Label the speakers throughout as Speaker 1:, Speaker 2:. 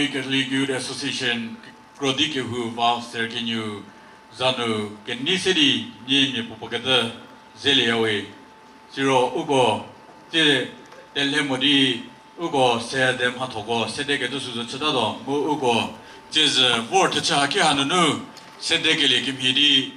Speaker 1: Catholic Youth Association Krodike who va serkenyu zanu keniseri ni mi popokata zeliawe zero ugo te telemodi ugo se dem hatogo sedeke to suzo chadado mu ugo this word cha ki hanunu sedeke le kimhidi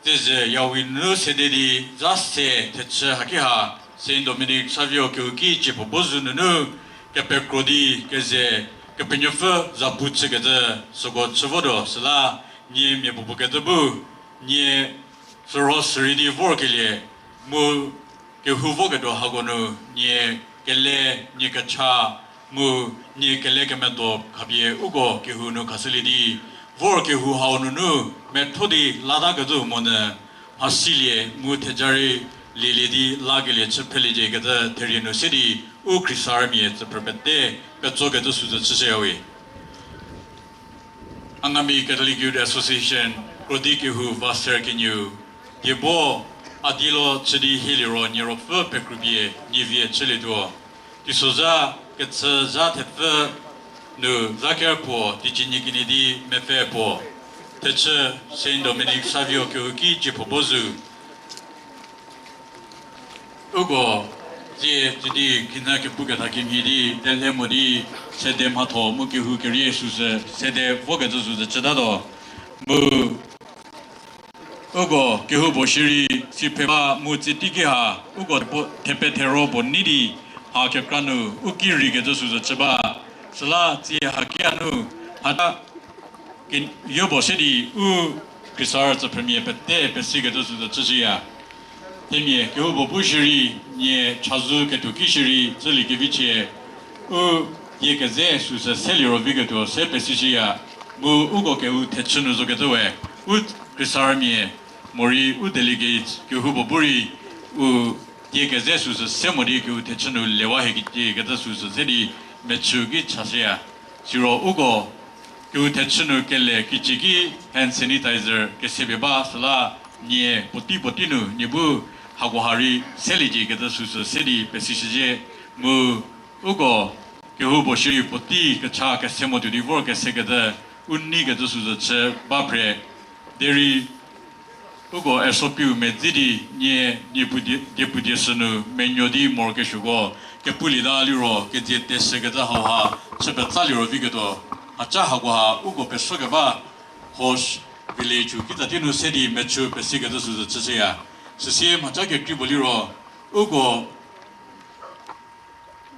Speaker 1: this yawinu sededi zaste techa hakiha Saint Dominic Savio Kuki Chipobozunu Capekrodi Keze Capenyofa Zaputsegada Sogot Savodo Sala Nye Mepopokatabu Nye Soros Ridi Vorkele Mu Kehuvogado Hagonu Nye Kele Nye Kacha Mu Nye Kele Kamento Kabie Ugo Kehunu Kasilidi Vorkehu Haununu Metodi Ladagadu Mona Hasilie Mutejari Lili Lagile Chapelije Gada Terino City, Ukrisarmi at the Prepete, Petzoga to the Chiseawi. Angami Catholic Youth Association, Rodiki who Vasterkinu, Yebo, Adilo Chedi Hiliro, Nerofa Pecrubie, Nivia Chilido, Tisoza, Ketsa Tefe, No Zakerpo, Dijinikinidi, Mefepo, Teche, Saint Dominic Savio Kuki, Jipobozu. Ugo, the Kinaki Bugata Kimidi, Delemodi, Sede Mato, Muki Hukiri, Sede Vogatus, the Chadado, Mu Ugo, Kihubo Shiri, Sipeva, Mutitikiha, Ugo Tepetero, Bonidi, Hakekanu, Ukiri, Gatus, the Chaba, Sala, Tia Hakianu, Hata Yobo City, U Kisar, the Premier Pete, Pesigatus, the Chisia. Temie Kehobo Bushiri, Nye Chazu Ketukishiri, Zili Keviche, U Yekaze, Susa Celiro Vigato, Sepesisia, Mu Ugo Kehu Techunu Zogatoe, Ut Krisarmie, Mori U Delegate, Kehobo Buri, U Yekaze Susa Semori Kehu Techunu Lewahiki, Gatasusa Zedi, Mechugi Chasea, Shiro Ugo, Kehu Techunu Kele, Kichiki, hand sanitizer, Kesebeba, Sala, Nye Poti Potinu, Nibu. Haguhari, Seliji, Gatasusa City, Pesisije, Mu Ugo, Kehubo Shiri Poti, Kachaka, Semo to the work as Segada, Uniga Dusuza, Bapre, Deri Ugo, Esopu, Medzidi, Nye, Deputisanu, Menyodi, Morkeshugo, Kepulida Liro, Ketia Segada Haha, Sepetaliro Vigato, Hachahaguha, Ugo Pesogaba, Hosh, Village, Kitatino City, Metro, Pesigatusa Chesea. Sisi macam Boliro, Ugo,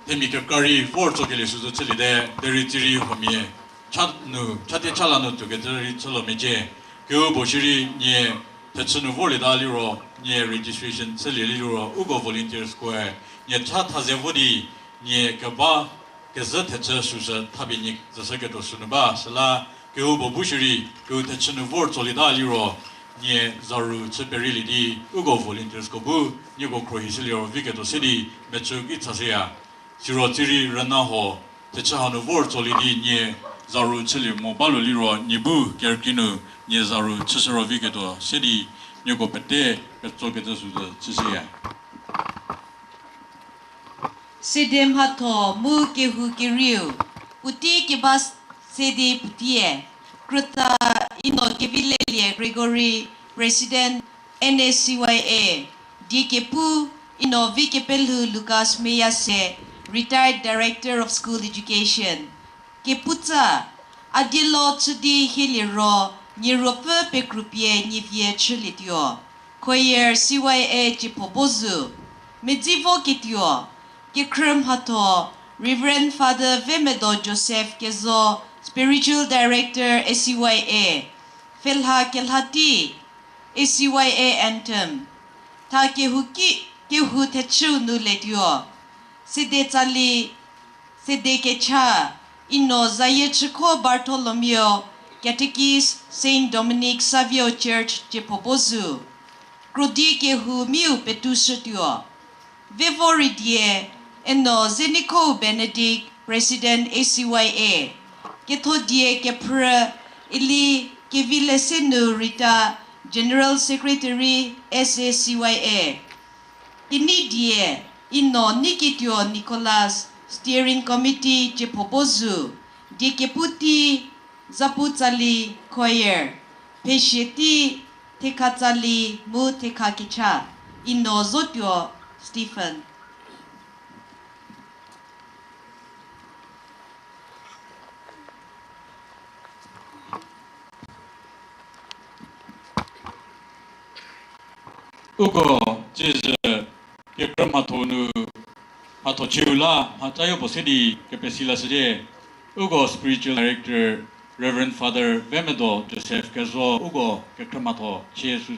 Speaker 1: Temikari, Fort Okele, Suzuki, Deri Tiri, Homie, Chatnu, Chati Chalano together, Cholomeje, Kubo Shiri, near Tatsunu Volida Liro, near registration, Celiro, Ugo Volunteer Square, near Chat Hazevodi, near Kaba, Gazette, Susa, Tabinik, the Secretary of Sunaba, Sala, Kubo Bushiri, Ku Tatsunu Volt Solida Liro. Nye Zaru Tseperili di Ugo Volunteers Kobu, Nigo Crohisilio Vigato City, Metro Itasea, Siro Tiri Ranaho, Techahano Vortolidi, Nye Zaru Chili Mobalo Liro, Nibu, Kerkinu, Nye Zaru Chisero Vigato City, Nigo Pete, Petogetasu Chisia.
Speaker 2: Sedem Hato, Mukehu Kiriu, Uti Kibas Sedi Putie. Kruta Ino Kevilelie Gregory, President NSCYA, Dikepu Ino Vikepelu Lucas Meyase, Retired Director of School Education, Keputa Adilo Tsudi Hiliro, Nirope Pekrupie Nivie Chulitio, Koyer CYA Chipobozu, Medzivo Kitio, Kekrem Hato, Reverend Father Vemedo Joseph Kezo, Spiritual Director ACYA, Felha Kelhati, ACYA Anthem, Ta Kehuki, Kehu Techu Nuletio, Sede Tali, Sede Kecha, Ino Zayechiko Bartolomeo, Catechist Saint Dominic Savio Church, Jepobozu, Krodi Kehu Miu Petusutio, Vivoridie, Eno Zeniko Benedict, President ACYA. Kethodie Kepra Ili Kevilesenu Rita, General Secretary SACYA. Inidie Ino Nikitio Nicholas, Steering Committee Jepobozu, Dikeputi Zaputzali Koyer, Pesheti Tekatzali Mu Tekakicha, Inozotyo Stephen.
Speaker 1: Ugo, 这是给格马头呢，马头久了，马再有不是的，给别西了是的。Ugo spiritual director Reverend Father Vemedo Joseph 给说，Ugo 给格马头切是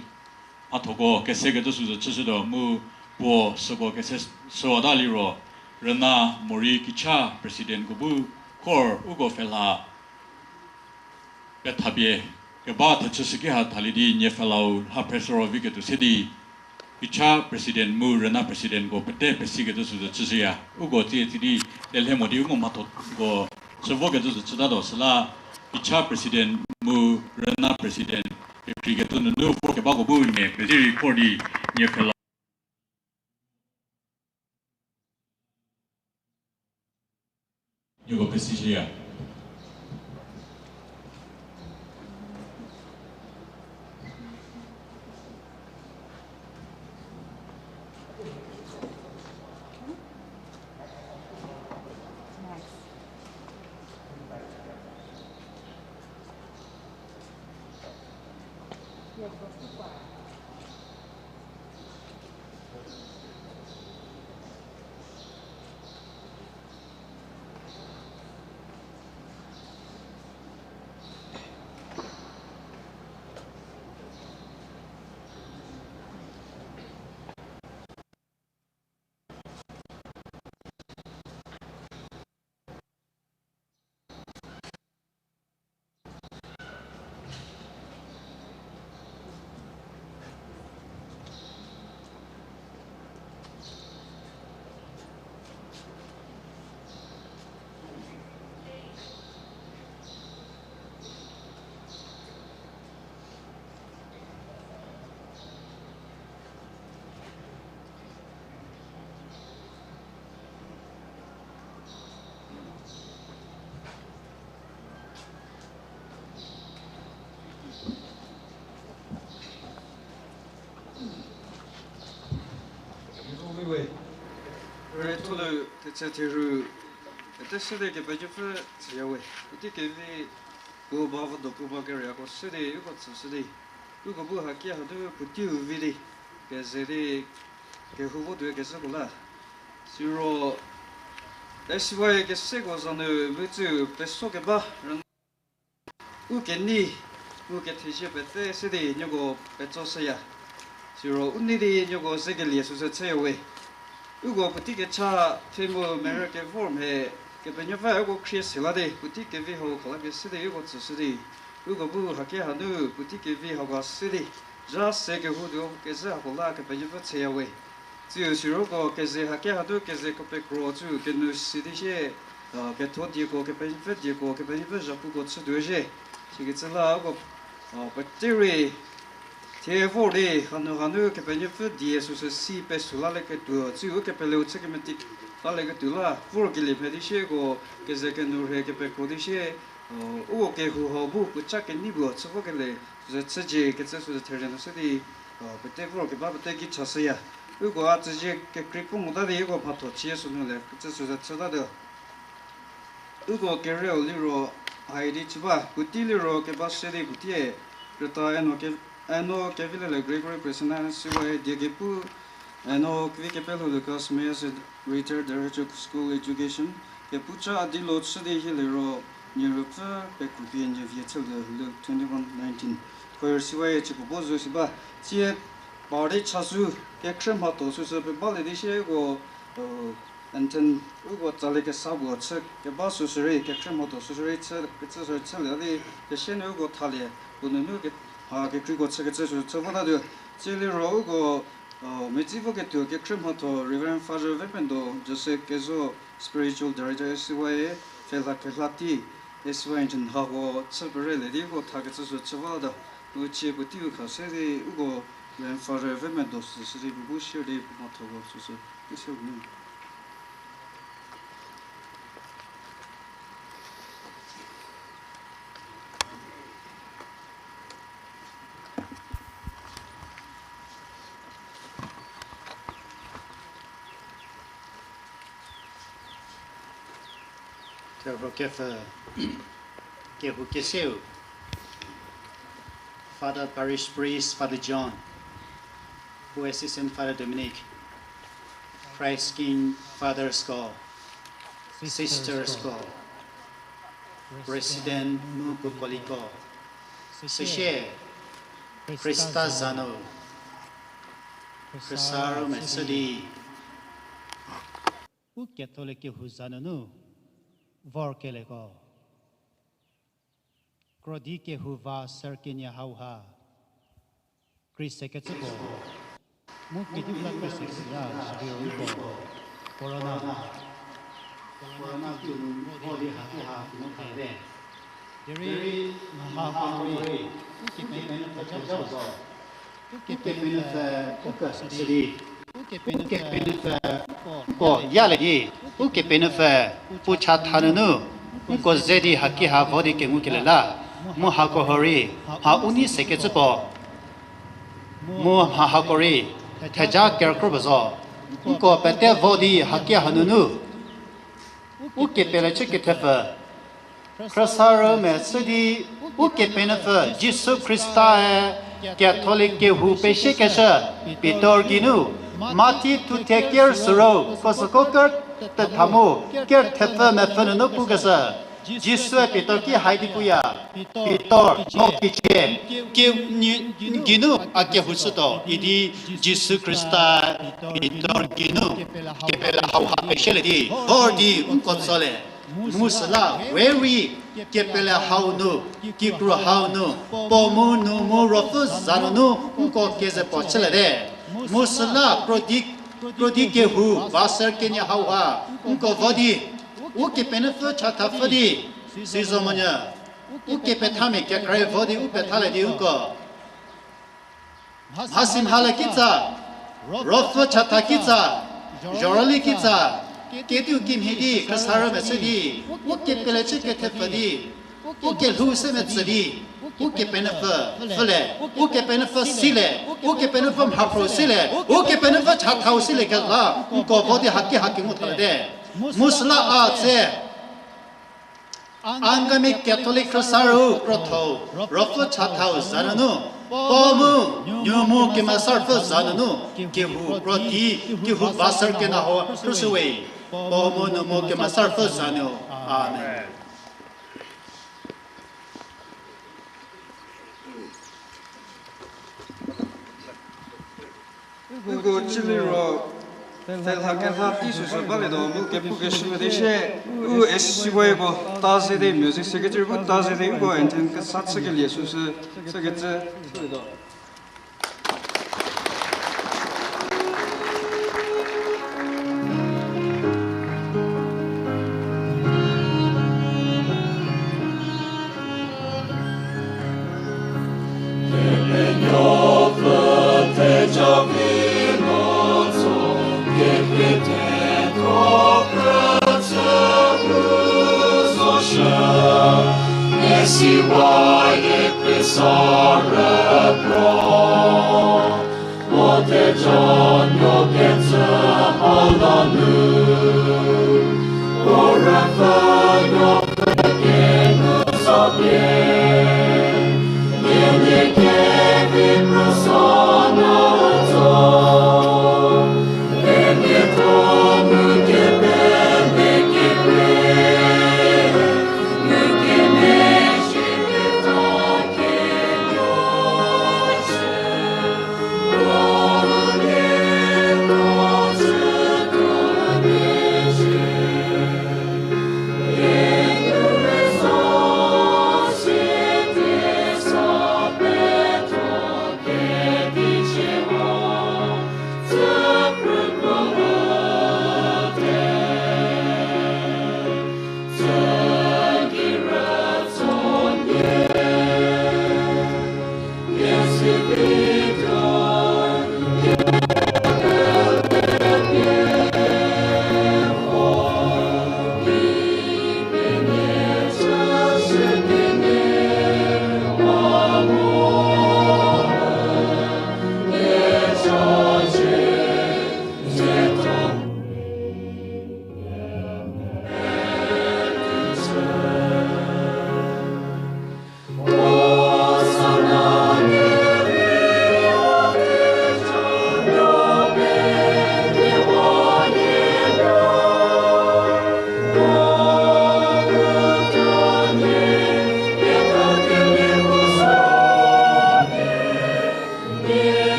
Speaker 1: 马头个，给谁个都是只是的，木我是个给谁是我大理罗，人呐，Mori Kicha President 个不 core Ugo 费啦，给特别给把他只是给他他里的捏费了，他 pressure 为给都是的。Kicha Presiden mu rena Presiden go pete pesi ke tu su tsi ya ugo ti ti di le mo di ugo ma to go sevo ke tu tsi da do sala Kicha Presiden mu rena Presiden ke pri ke tu no for ke ba go bu ne ke di for di ne ke la yo go pesi ya
Speaker 3: Retolo tetseteru tesede ke bejufe tsiyawe iti kevi go bavo do puba geria ko sede yuko tsede yuko bu hakia hadu puti uvidi ke zede ke hubo de ke sola siro esiwe ke sego zanu butu peso ke ba u ke ni u ke tije bete sede nyogo petso seya siro unidi nyogo segeli suse tsewe Ugo boutique cha temo America form he ke benyo fa ugo Chris hilade boutique vi ho kala ke side ugo tsudi ugo bu hake hanu boutique vi ho ga side ja se ke hu do ke za ho la ke benyo fa tseyawe tiu siro go ke ze hake hadu ke ze ko pe kro tu ke nu side she ke to di go ke benyo fa di go ke benyo fa ja pu go tsu do je chi ke tsala ugo bacteria Tevore hanu ke benyo fu die su se si pe sulale ke tu tsu ke pe leu tseke metik ale ke tu la for ke le pedi she go ke ze ke nur he ke pe ko di she o ke hu ho bu ku cha ke ni bu tsu ke le ze tse je ke tse su de tere no se di pe te for ke ba te ki cha se ya u go a tse je ke kri pu mu da de go pa to chi su no le tse su de tse da de u go ke re o li ro ai di chi ba ku ti li ro ke ba se de ku ti e ta no ke Ano Kevin le Gregory President Siwa Diegepu Ano Kvikepelo Lucas Mayas Retired Director of School Education Kepucha Adilo Tsudi Hilero Nirupa Pekupi and Vietel Luke 21:19 Koyer Siwa Chipozo Siba Tie Bari Chasu Kekrem Hato Susabe Bali Dishego Anton Ugo Taleke Sabu Tsek Kebasu Suri Kekrem Hato Susuri Tsel Petsa Tsel the Shen Ugo Talia Ununu che 그리고 저번에도 젤리로고 메지보게 되게 크림하토 리버런 파저 웨펜도 조세께서 스피리추얼 다이렉터 SY에 펠라켈라티 SY인 하고 츠브레리고 타겟에서 저번에도 우치 부티고 가세리 우고 wen 파저 웨펜도 스리 부부시리 부모토고 소소 이세우는
Speaker 4: Father Parish Priest, Father John, who Assistant Father Dominic, Christ King, Father Skull, Sister Skull, President Muku Koliko, Seshe, Krista Zano, Krisaro Mesudi, U Catholic Huzananu, Vorkelego, Krodike Huva Serkinya Hauha, Chris Seketsuko, Mukidula Christia, Shiro, Corona, Holy Haha, Mukade, Deri Mahakuri, Ukipen of the Jozo, Ukipen of the City, Ukipen of Yaladi, Ukipen of Puchatanu, Uko Zedi Hakiha Vodike Mukila. Muhakohori, Hauni Seketsupo, Muhakori, Tajak Kerkrubazo, Uko Pete Vodi Hakia Hanunu, Uke Pelechiketefa, Krasaro Mesudi, Uke Penefa, Jesu Christa, Catholic who Peshekesha, Pitor Ginu, Mati to take care Suro, Kosokoker, the Tamu, Kertefa Mefano Pugasa. Jisu Pitor ki Haidipuya, Pitor, Mokiche, Ginu, Akehusuto, Idi, Jisu Christa, Pitor Ginu, Kepela Hauha Peshelidi, Hordi, Unconsole, Musala, where we Kepela Haunu, Kipru Haunu, Pomunu, Murofus, Zanunu, Unco Keze Porcelade, Musala, Prodikehu, Vasser Kenya Hauha, Unco Vodi. Uke penefu chata fodi, Sizomania, Uke petame, Kakre Vodi, Upetale di Uko Hasim Halakitza, Rofu Chatakitza, Jorali Kitza, Ketu Kim Hidi, Kasara Mesidi, Uke Pelechike Tefadi, Uke Lusemetsadi, Uke penefu, Fule, Uke penefu Sile, Uke penefu Hapro Sile, Uke penefu Chatau Sile Kala, Uko Vodi Haki Hakimutade. Musla Atse Angami Catholic Rosaru Proto Rofo Chatau Zananu Pomu Nyumu Kimasarfa Zananu Kihu Proti Kihu Basar Kenaho Rusuwe Pomu Numu Kimasarfa Zanu Amen.
Speaker 3: Ugo Chiliro Telhakenha Tisu Balido, Mukepukish Medishe, U Eshiwego, Tazide, Music Secretary, Tazide, Ugo, and Satsakil Jesus, Secretary.
Speaker 5: Si vuoi pesare pro, o te giorno che alla nu, ora fanno perché non so bene, e che vi prosono so, e mi trovo che bene che see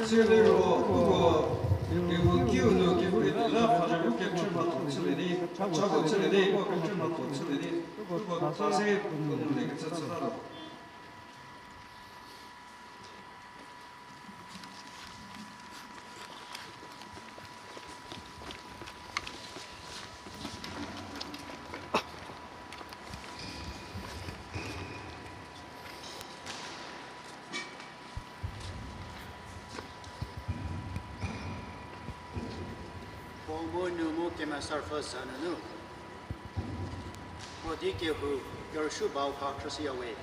Speaker 3: 실내로 그거 이거 기운을 기분이라 가지고 캡처만 도치더니 저거 치더니 이거 캡처만 도치더니 그거 자세히 보는 게 괜찮더라.
Speaker 4: Numu kema surface ananu. Odi ke hu your shoe bow crossi away.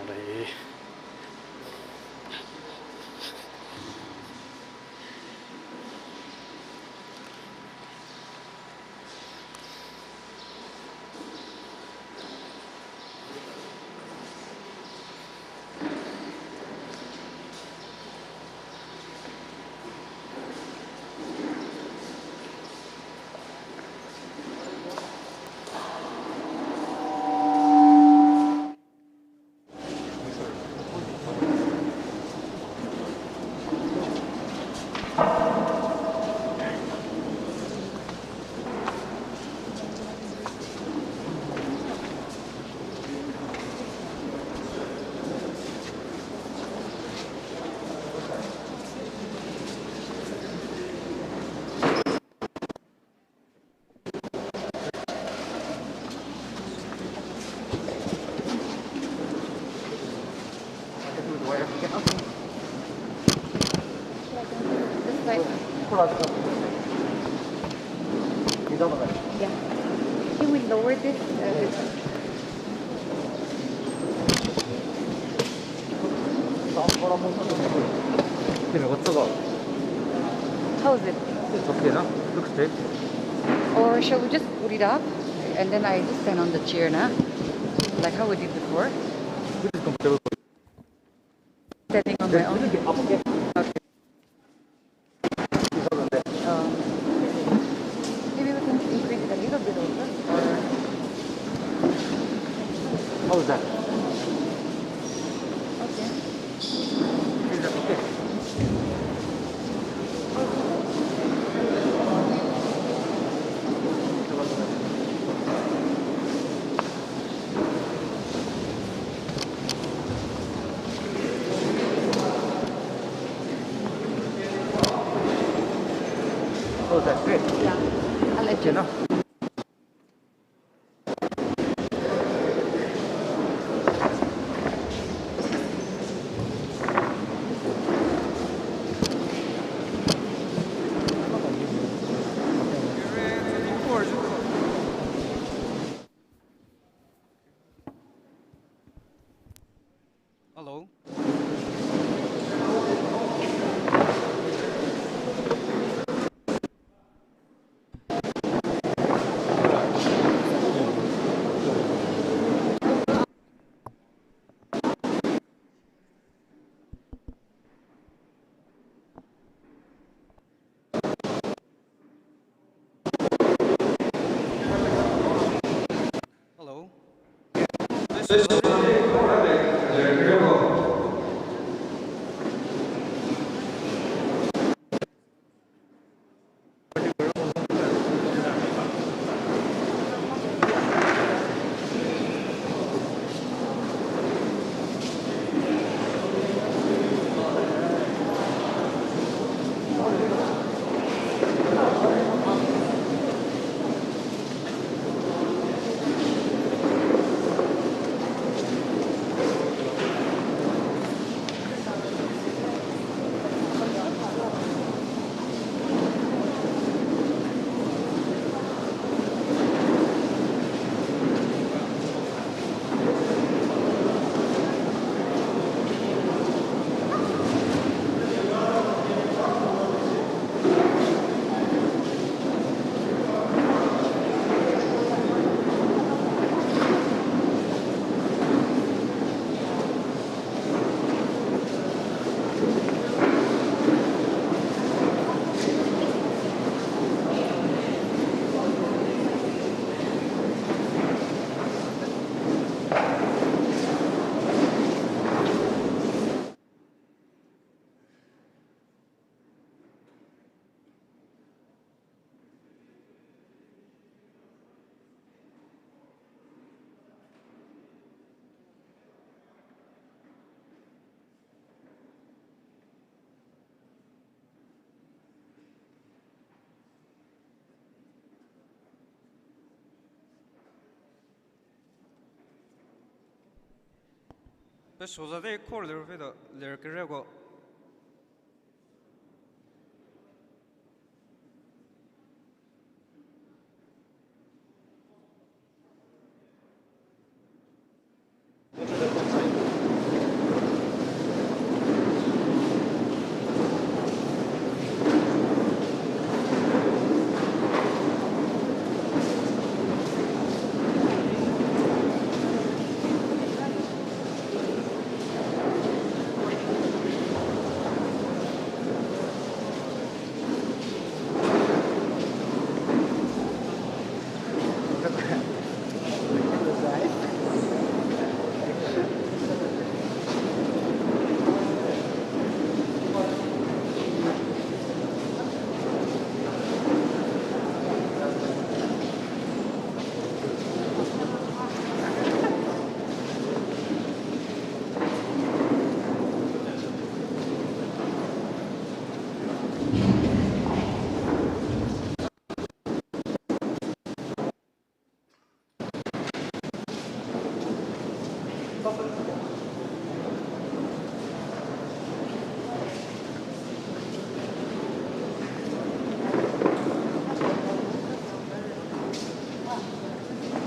Speaker 4: Đấy.
Speaker 6: Yeah. Can we lower this? How is it?
Speaker 7: Looks straight.
Speaker 6: Or shall we just put it up and then I just stand on the chair now? Like how we did before?
Speaker 7: This is comfortable.
Speaker 6: Standing on my own? Okay. Maybe we can increase it a little bit also. Or
Speaker 7: How is that?
Speaker 6: okay.
Speaker 7: Is that okay? Oh, that's great.
Speaker 6: Yeah. I'll let you know.
Speaker 3: Hello. Hello. 这说在这一块儿的飞的，那个这个。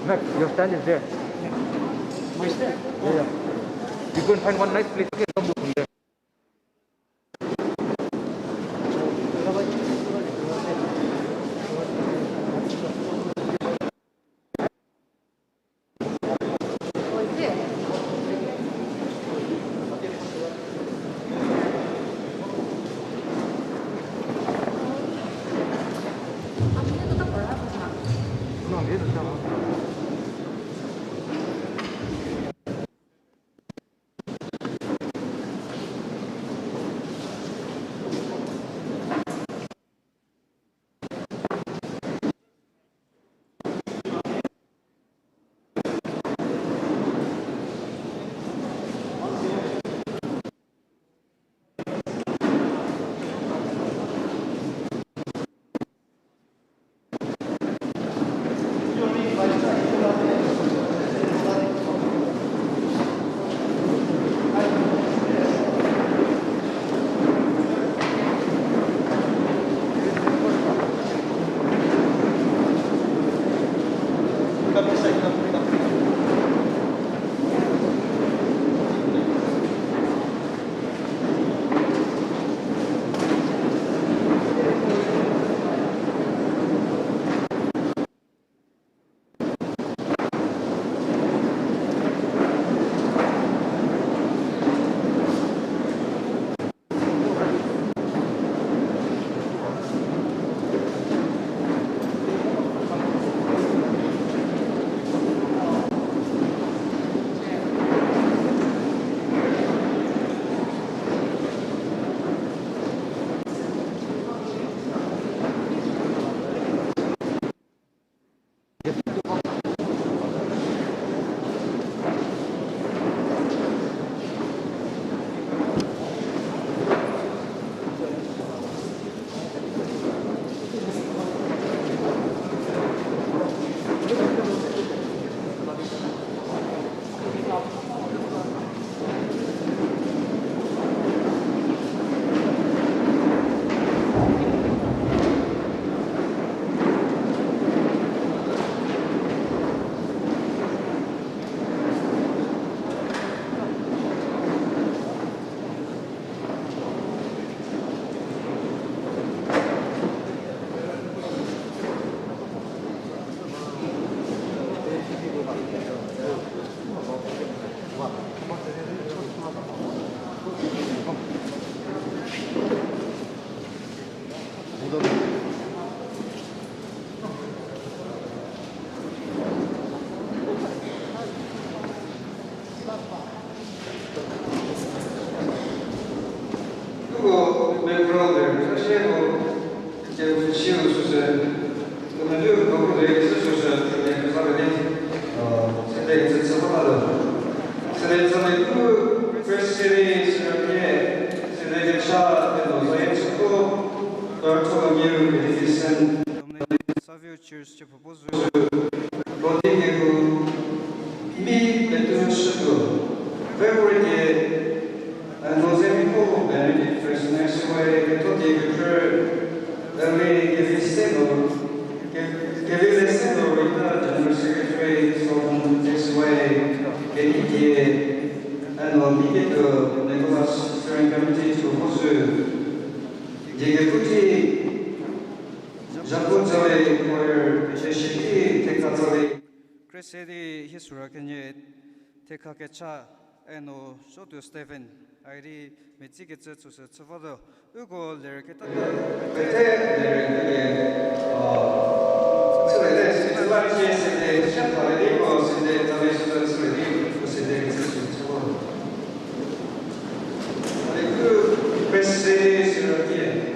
Speaker 7: Max, your stand is there.
Speaker 4: My stand.
Speaker 7: Yeah, yeah. You go and find one nice place. Okay, don't move from there.
Speaker 6: Oh, is it? Aslinya tetap berapa, Mak?
Speaker 7: No, dia dah sama.
Speaker 3: Через пропозицию, вот и ми это что favorite nos amico bene persone che tutti che vestendo che vestendo vita general secretary from this way che hanno dichiarato Nicolas Steering Committee to host Diego tutti Giappone choir 제시기 테카토리 크레세디 히스라 켄예 테카케차 에노 쇼트 스테븐 아이리 메치게 츠츠스 츠바도 우고 레르케타 베테 레르케 스레데 스바치 세데 샤타레디고 세데 타베스도 스레디 세데 츠츠스 그 크레세디 스라키에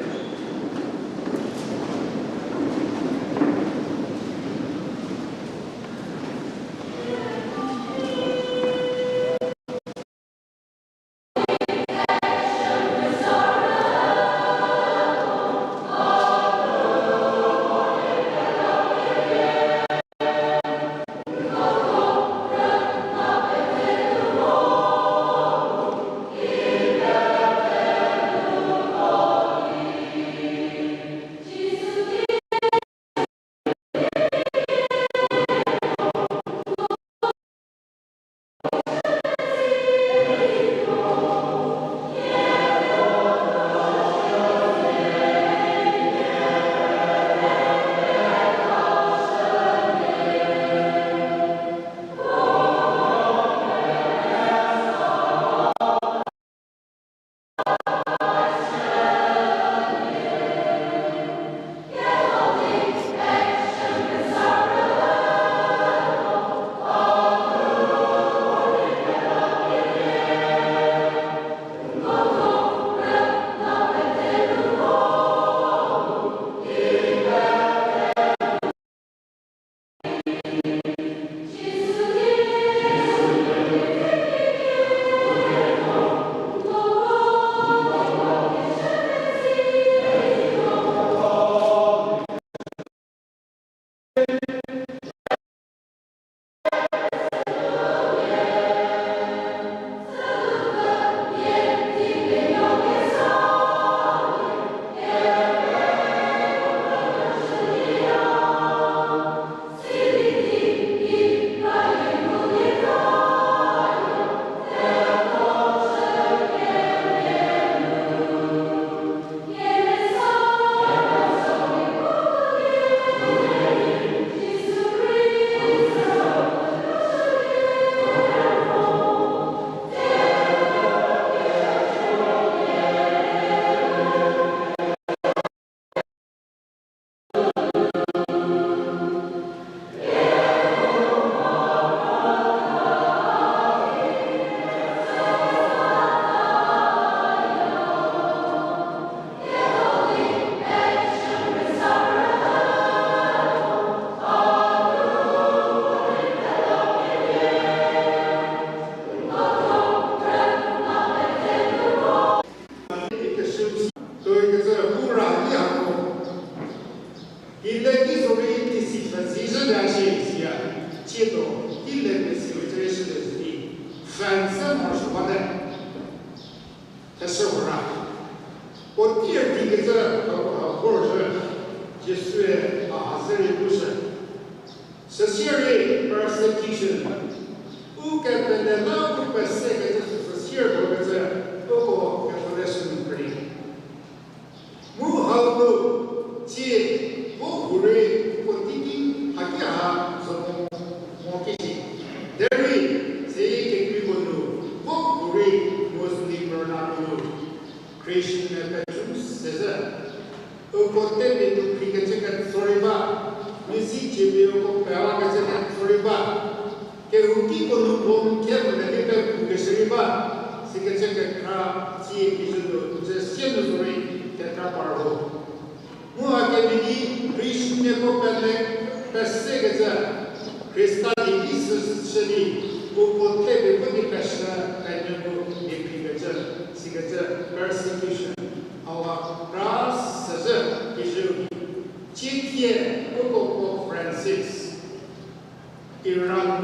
Speaker 3: Iran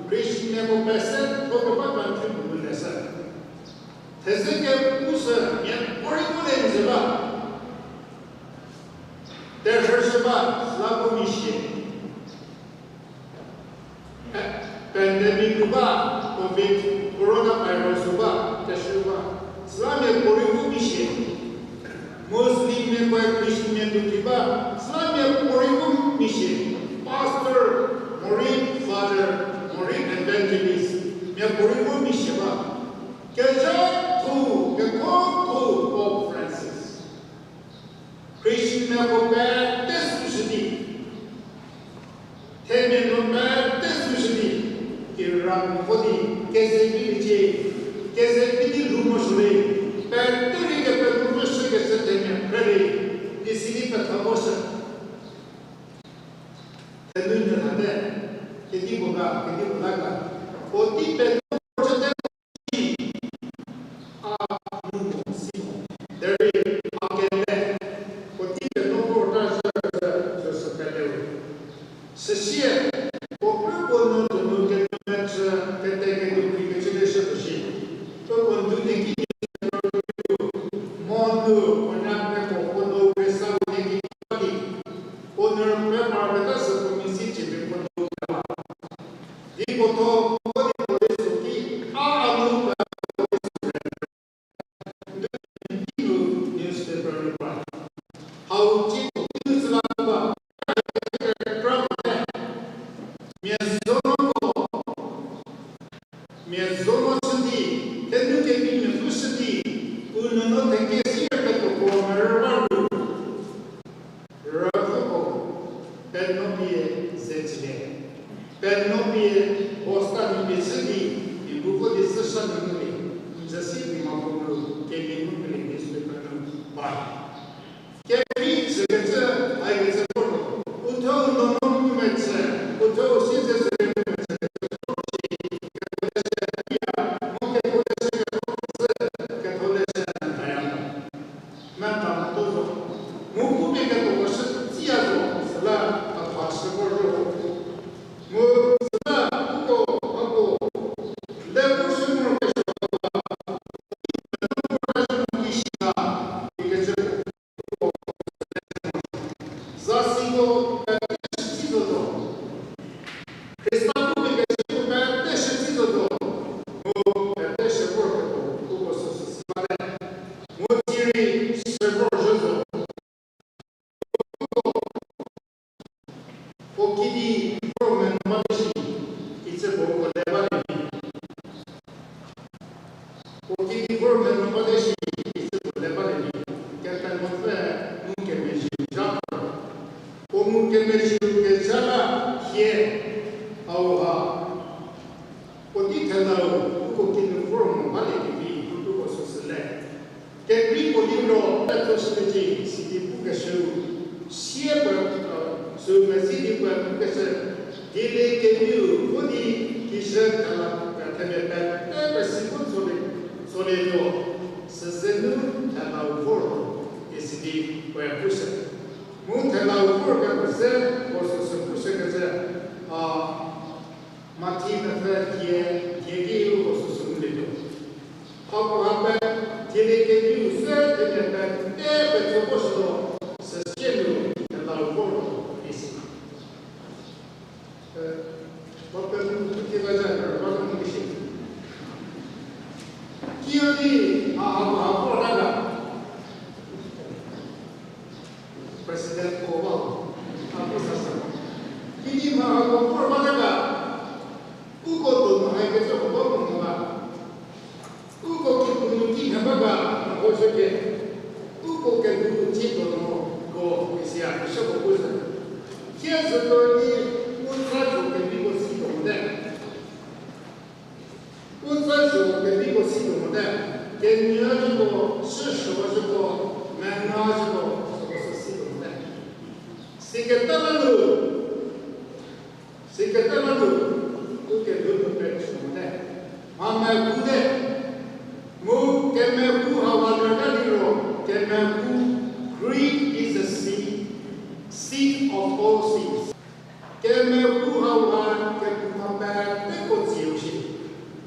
Speaker 3: Krishna ko pesa ko
Speaker 4: 是，他这个不是也不是不能是吧？但是吧，那不明显。pandemic ba, COVID, coronavirus ba, das ba. Selama poribu mission, Muslim में कोई Christian में दुखी बा, selama poribu mission, pastor, Maureen father, Maureen evangelist, में poribu mission ba. Kerja tu, kekong tu Pope Francis. Christian में को bad test musidi, temen को bad test musidi. Irang Fodi, Kesevich, Keseviti Rumosule, Panturi, the Petrus, Kesevich, Ready, the city Patamosa. The Lunar Hade, Kediboga, Kedibulaga, Oti Petrus, there is Akele, Oti Petrus, Joseph Pedro. Sessia, Open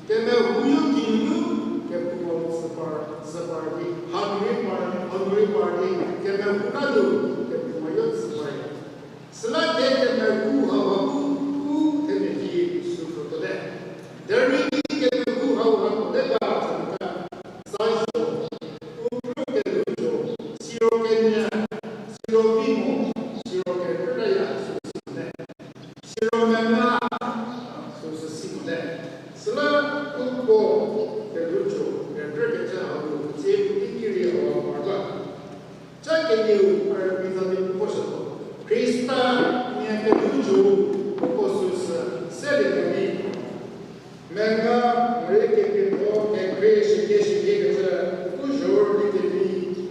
Speaker 5: Kemer huyo kinu
Speaker 8: 不干的，给我有智慧。是那天的没顾好我顾，特别的舒服的嘞。第二个给顾好我那个怎么的，三手，我不给路走，西罗给呢，西罗比莫，西罗给不来呀，是的，西罗妈妈，就是西的，是那顾过给路走，给这个正好路，这不定距离好玩吧。这个有而比较的不是多。Krista yang ketujuh khusus selebriti. Mereka itu kreasi kerja khusus di TV,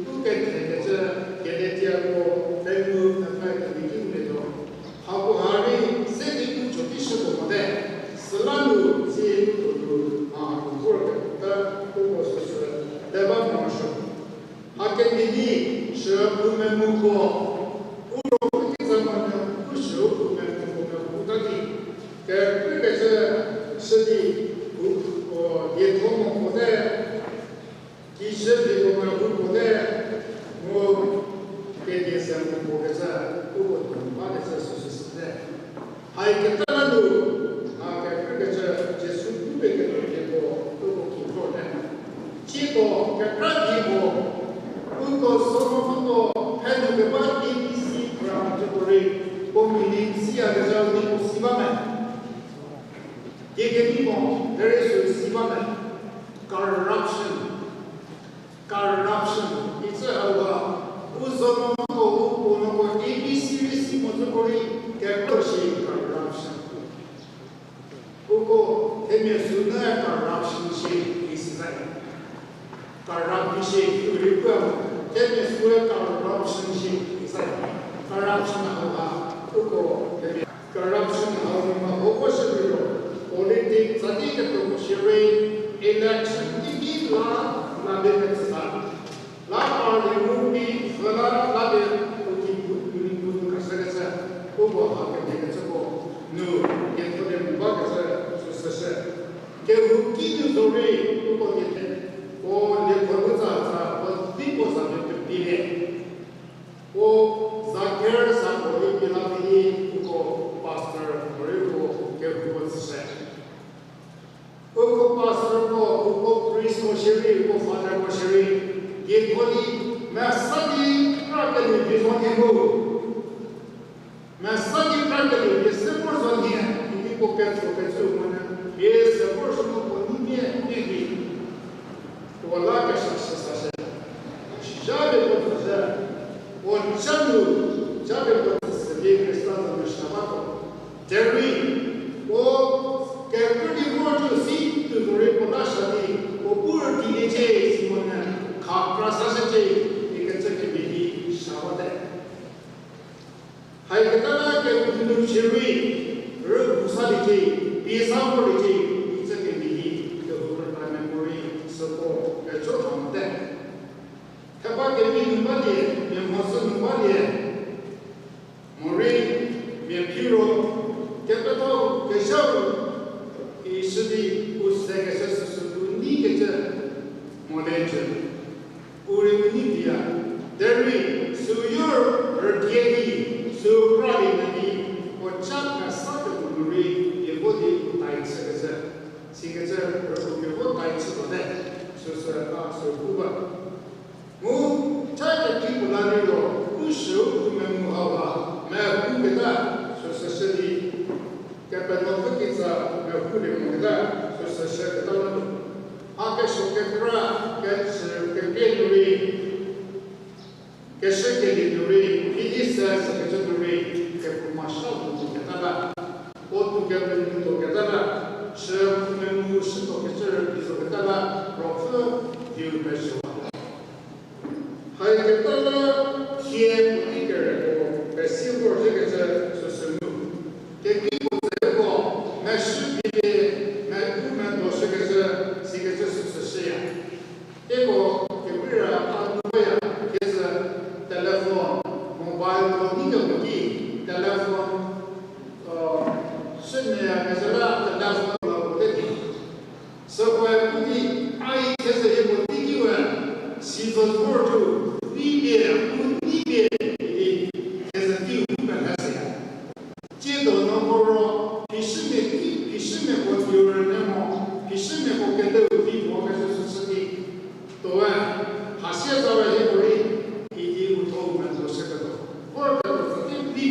Speaker 8: bukan kerja kerja ko temu apa itu itu. Aku hari sedikit cuti sekolah selalu itu kita khusus dapat masuk. Akan ini sebelum membuka是的，也同我在其实的我在我给电视我个这我把的这是的，还有个当然路啊，给这就是不被个结果都挺好的，结果给这结果，如果什么还能给把 BBC 让这个人我们临时啊个叫你不习惯没？这个地方 there is 习惯没 corruption 一直好啊，为什么我那个 ABC 的新闻这个里给不是 corruption， 不过他们说那 corruption 是意思在 corruption 是有点怪，他们说 corruption 是意思在 corruption 好啊，不过他们 corruption 好嘛，我不是这种。politik tadi ketua syiri election ini lah lebih besar. Lah parlimen di sebelah lebih uji kasar ubah hak yang sebab nu yang boleh ubah kasar susah. Kehukin sore ubah kita, oh dia berusaha pasti berusaha berpilih. Oh zakir sampai bila ini ubah pastor mereka kehukin susah. Uko pastor ko, uko priest ko shiri, uko father ko shiri, ye kodi, masadi prakali bizonye ko, masadi prakali ye sepor zonye, ini ko petro mana, ye sepor zono ko niye niye, wala ka shasa, jabe ko faza, on jabe ko sedi Krista na shamato, terri, o Kerja di luar si tu boleh pada sini, opur di je semuanya, kapra sahaja ikan cakap ini syawat. Hai kita nak kerja syirwi, berusaha je, biasa boleh je, cakap ini kerja ramai boleh support kerja ramai. Tapi kerja numpak dia, yang masuk numpak dia, mori, yang piro, kita tahu kerja是的，我是那个是你个这莫来着，我认为你的啊，但是所有而天的，所有国里的，我讲个啥个不对，也不得带这个这，这个这而不给我带这个的，就是啊，是不吧？我这个地不哪里了？不收不没木好吧？没不给他，就是是的。Kepada kita berkulit kita sesuai kita lalu. Apa sekarang kekeduri, kesekeduri, ini sekeduri kepumasan untuk kita lah. Untuk kita untuk kita lah. Semua untuk kita lah. Profil dia bersuara. Hai kita lah tiap tiga bersimpul kita sesuatu. Kita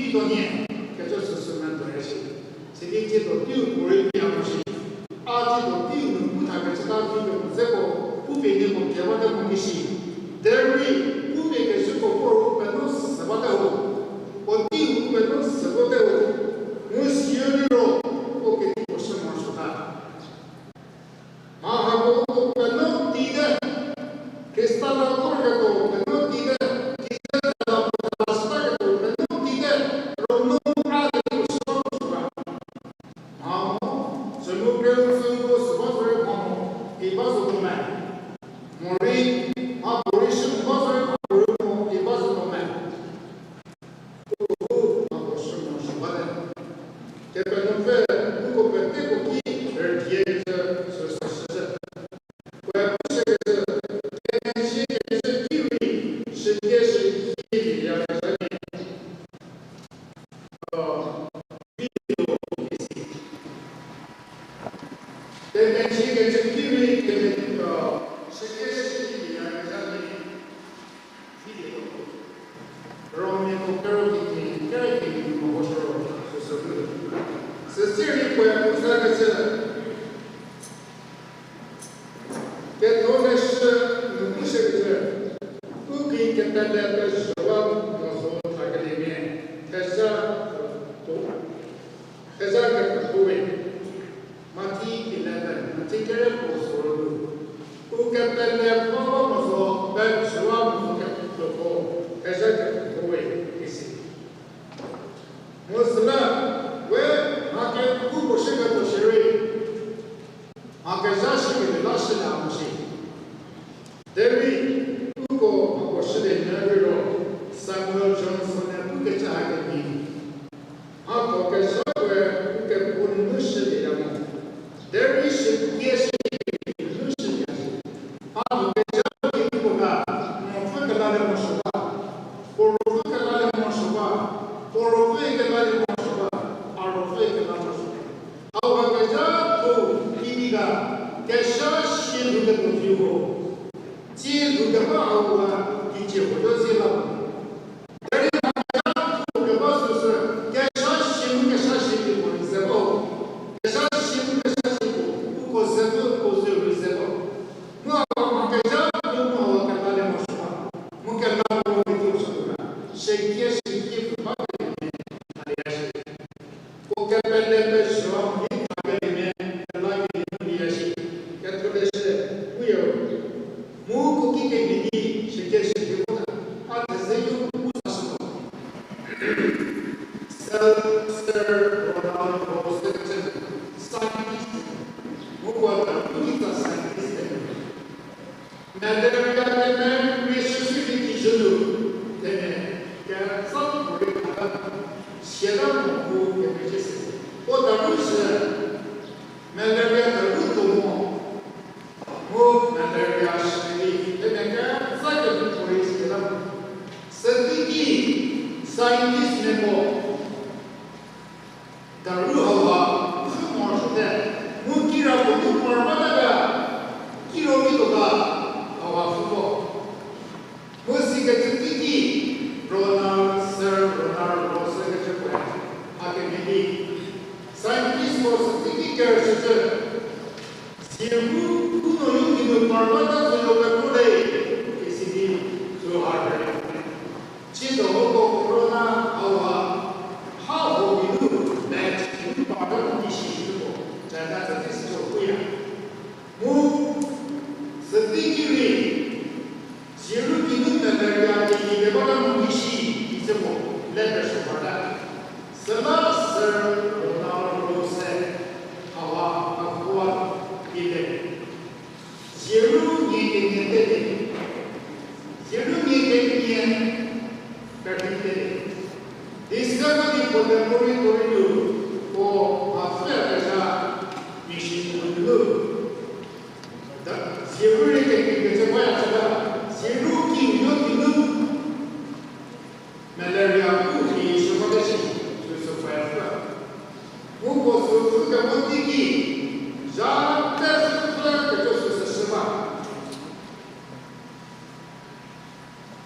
Speaker 8: 地多年，这就是什么东西？这里接到丢不会变东西，啊，接到丢能不他个知道丢的，这个不变的我台湾的东西，但是不变的是个我们都什么的我丢我们都什么的我喜欢的咯，我给你我什么说他，啊，我们都地的，给啥了多个多，我们都地的。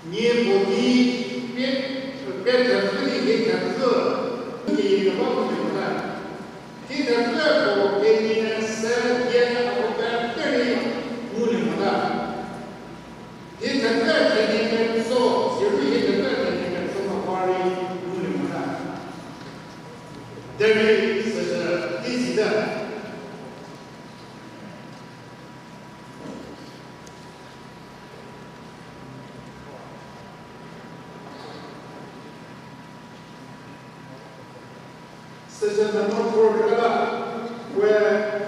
Speaker 8: 你不比别人这里给看个。There is this that. Such a number for where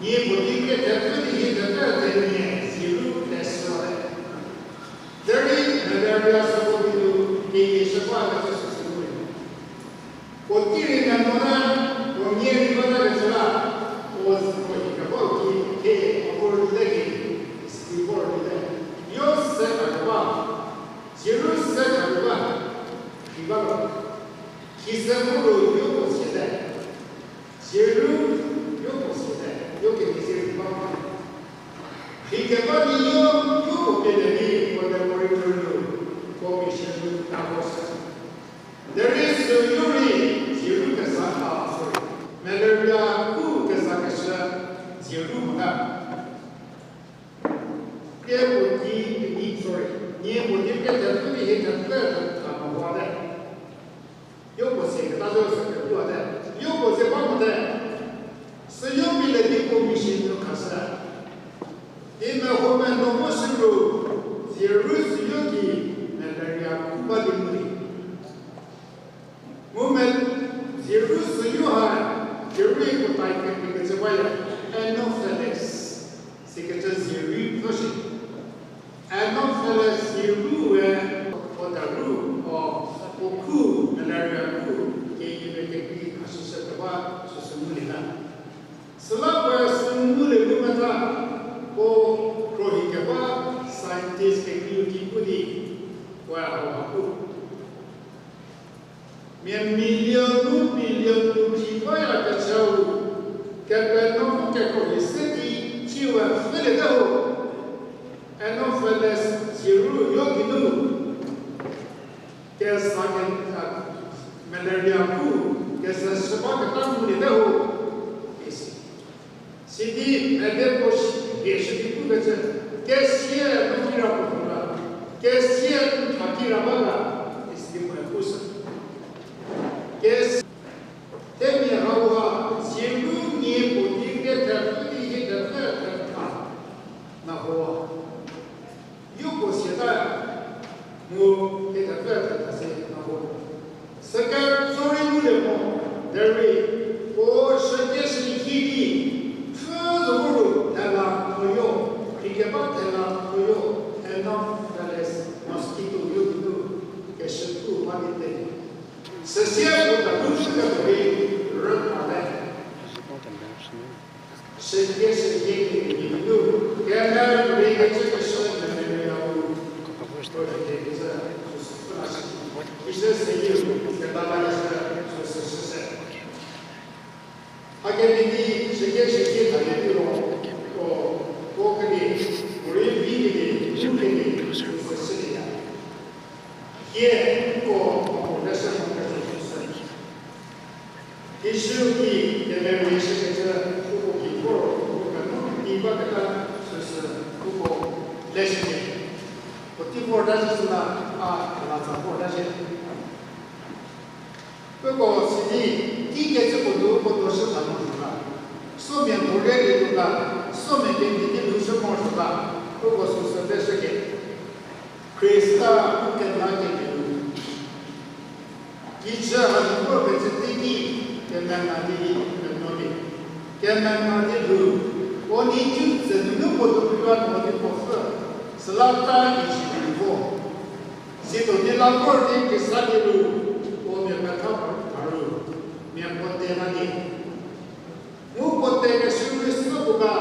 Speaker 8: ये बुद्धि के तत्व ये तत्व देने zero नेस्वाले दरी नगरिया सब बिलु के ये सब आगे से सुसुरे बुद्धि रे नमोना वो ये रिबना रेसला वो कोई कबो की के और लगे इसकी बोल दे यो से अगवा जीरो से अगवा किबा किसमो यो को से जीरो यो को से yo que quisiera y que para mí yo que le di cuando morí con mi shenu la cosa there is yuri ziru que saca me le ya ku que saca ziru ka que budi ni sorry ni budi que te tu ni te te ta ma wa de yo ko se que ta do se que tu de yo ko se pa mo de se io mi le dico mi sento casa e me come non posso zirus yogi nella ria cuba di muri moment zirus yoha zirui ko tai ke se vaya e non feles se che c'è zirui così e non feles ziru o da ru o ku nella ria ku che io che qui associato qua sono mulina Selama semula lumata o rohingya saintis teknologi pudi wah aku milion jiwa yang kacau kerana kekoi sedi jiwa fele tahu eno feles jiru yoginu kesakan malaria ku kessebab ketemu dia tahu Sidi ada pos gesek itu baca kesia mungkin apa pula kesia mungkin apa lah istimewa pusat kes demi hawa siapa ni putih ke terpilih ke terpilih nah hawa yuk posita mu ke terpilih terpilih nah hawa sekarang sorry mula mo dari oh suggestion kini Zuru della Toyo, Rigeba della Toyo, e non delle mosquito yudu che se tu vadite. Se sia da luce che devi rotare. Se riesce di yudu, che andare a che sono nelle au. Isso seria que dava essa sucesso. Aquele cheguei ali o que por ele que seria que é o dessa isso que deve ser o que for o que vai ficar o lesson o que for das lá for das 그거 시디 이게 저것도 그것도 시작합니다. 소면 보내기도가 소면 된게 무슨 말이야? 그거 소설에서게 그리스다 그렇게나게 이제 하는 거 베지티기 견난나디 견노니 견난나디로 오니 주스는 것도 필요한 것이 없어. 슬라타 이시리고 시도디 라포르디 기사디로 오면 바로 면 potevani mu poteva subito buka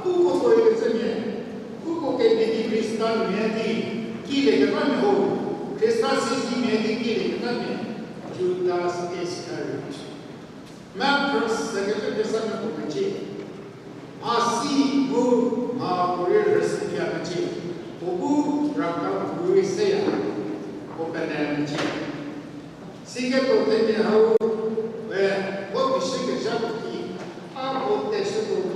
Speaker 8: kuko poevesenie kuko ke di kristal miedi kile ke panho kristal si miedi kile ke tane Judas Iscariot Matros secretary sana kumachi asi bu ma pore resipia machi obu rakam buiseya openemachi Sige to tene hau ve o bishike jabuki a o te suko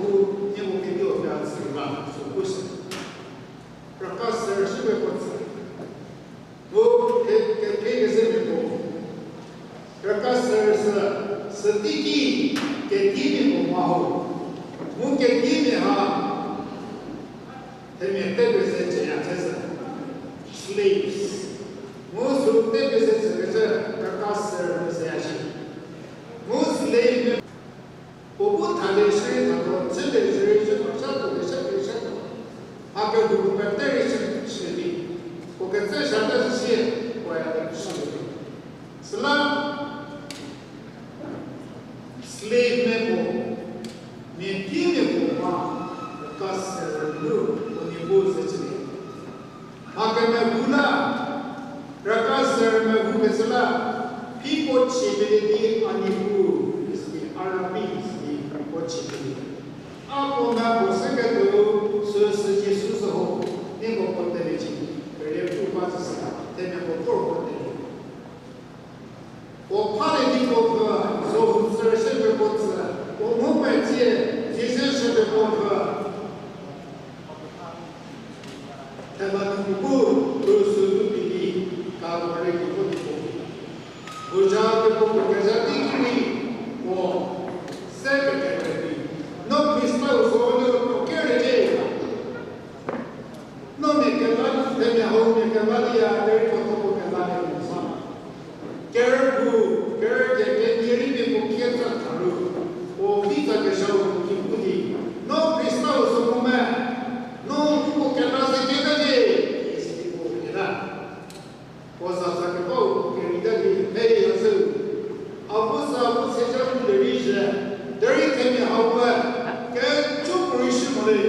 Speaker 8: 好，我给你们哈，他们特别是这样，就是 slaves， 我说特别是这个是刚死人的这些，我 slave， 我不谈的是他说这个是什么上头的什么什么，啊个不管这个是的，我跟这上的这些我要的是的，是啦。slave में वो mentee में वो माँ का सरलू उन्हें बोल सचने आगे में बुला रका सर में वो किसला people चिपले अनिबू इसकी अरबी इसकी वो चिपले आपको मैं बोल सके तो सोच यीशु से हो नहीं वो बोलते नहीं चिपले पहले तो बात सका तेरे को बोल बोलते我怕的地方说是什么公司，我们买接其实是的公司，他们不都是比例，搞出来一个不同。我家的公司跟家庭里，我三个人的，那比赛说的不给人家，那每个人他们后面干嘛的呀？那个都不干嘛的。Kerbu, kerja diri berbukian terlalu, kita kesal kipudi, no Kristau semua, no bukan rasa kita je, istri bukan, pasal tak kau kita di hei rasa, apa sahaja dari je, dari kami apa, kecuali berisi mulai,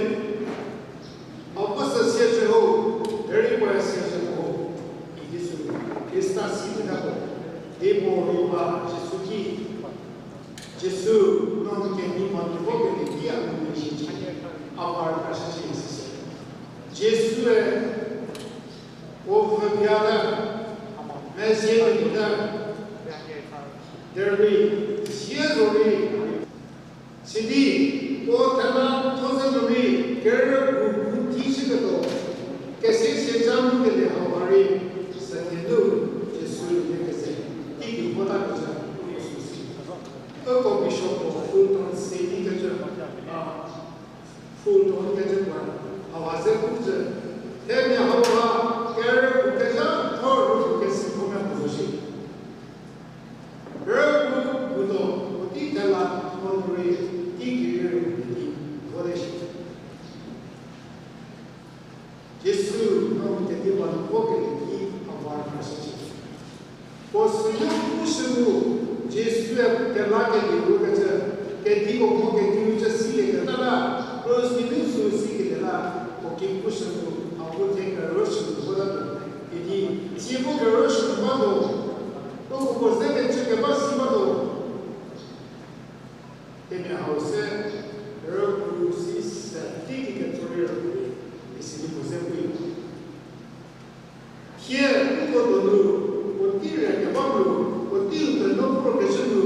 Speaker 8: apa sahaja jauh, dari mana sahaja jauh, ini semua, kita sih tidak. Demorou Jesus não quer nem manter que dia não existe a parte da ciência Jesus é o verdadeiro mas ele ainda deve ser o se diz o tema todo o quer o tísico que se chama de Hawaii sendo Jesus que vou dar coisa eu como bicho fulton sei que já fulton que já a fazer coisa é minha roupa quero o que já todo o que se come a hoje eu vou o que lá quando ele que vou deixar Jesus não te deu um pouco de amor para você o Senhor puxou Jesus é que lá que ele que digo como que tu já se liga lá os meninos se liga lá o que puxou a outra que roxo do lado e se for que roxo do lado o que você quer que passe do lado tem a house eu preciso ter que controlar esse tipo de coisa que é o todo o tiro é que vamos o tiro não progressando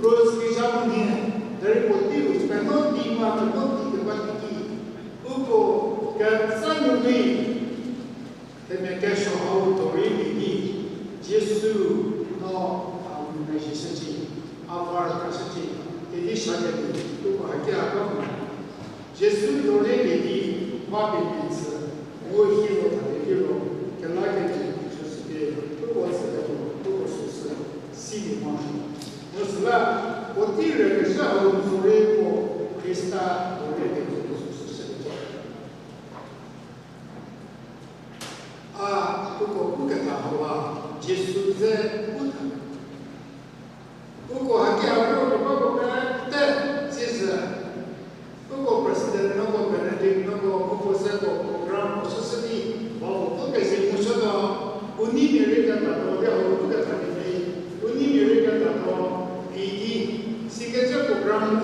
Speaker 8: pros que já morreram dari o tiro para não ter uma não ter que bater o que sangue de tem que achar autoridade de Jesus não a uma Jesus a var kasati ele chega de o aqui agora Jesus não é de uma bênção o hero da hero que lá que Mas lá, o tiro que já o Zurego está o rei de sucesso. Ah, o que está lá? Jesus é o que aqui agora o que é seja o presidente não o presidente não o você o programa sociedade o que se funciona o nível que está o que está o nível que está e se quer programa